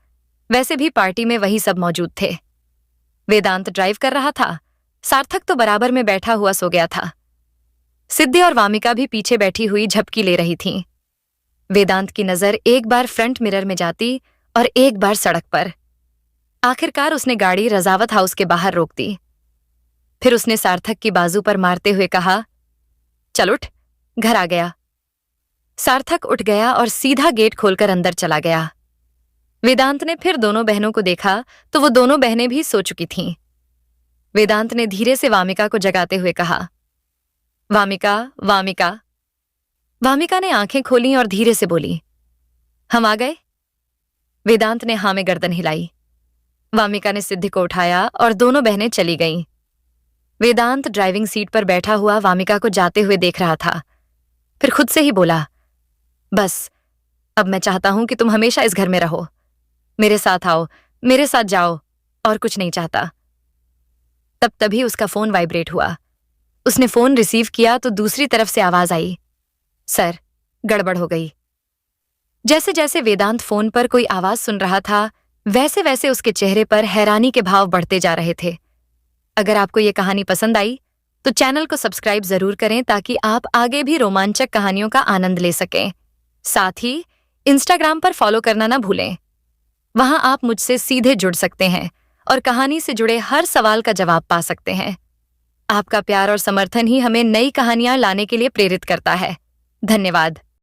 वैसे भी पार्टी में वही सब मौजूद थे। वेदांत ड्राइव कर रहा था, सार्थक तो बराबर में बैठा हुआ सो गया था। सिद्धि और वामिका भी पीछे बैठी हुई झपकी ले रही थीं। वेदांत की नजर एक बार फ्रंट मिरर में जाती और एक बार सड़क पर। आखिरकार उसने गाड़ी रजावत हाउस के बाहर रोक दी। फिर उसने सार्थक की बाजू पर मारते हुए कहा, चल उठ, घर आ गया। सार्थक उठ गया और सीधा गेट खोलकर अंदर चला गया। वेदांत ने फिर दोनों बहनों को देखा तो वो दोनों बहनें भी सो चुकी थीं। वेदांत ने धीरे से वामिका को जगाते हुए कहा, वामिका, वामिका। वामिका ने आंखें खोली और धीरे से बोली, हम आ गए? वेदांत ने हाँ में गर्दन हिलाई। वामिका ने सिद्धि को उठाया और दोनों बहनें चली गईं। वेदांत ड्राइविंग सीट पर बैठा हुआ वामिका को जाते हुए देख रहा था। फिर खुद से ही बोला, बस अब मैं चाहता हूं कि तुम हमेशा इस घर में रहो। मेरे साथ आओ, मेरे साथ जाओ, और कुछ नहीं चाहता। तभी उसका फोन वाइब्रेट हुआ। उसने फोन रिसीव किया तो दूसरी तरफ से आवाज आई, सर, गड़बड़ हो गई। जैसे जैसे वेदांत फोन पर कोई आवाज सुन रहा था, वैसे वैसे उसके चेहरे पर हैरानी के भाव बढ़ते जा रहे थे। अगर आपको ये कहानी पसंद आई तो चैनल को सब्सक्राइब जरूर करें ताकि आप आगे भी रोमांचक कहानियों का आनंद ले सकें। साथ ही इंस्टाग्राम पर फॉलो करना ना भूलें। वहां आप मुझसे सीधे जुड़ सकते हैं और कहानी से जुड़े हर सवाल का जवाब पा सकते हैं। आपका प्यार और समर्थन ही हमें नई कहानियां लाने के लिए प्रेरित करता है। धन्यवाद।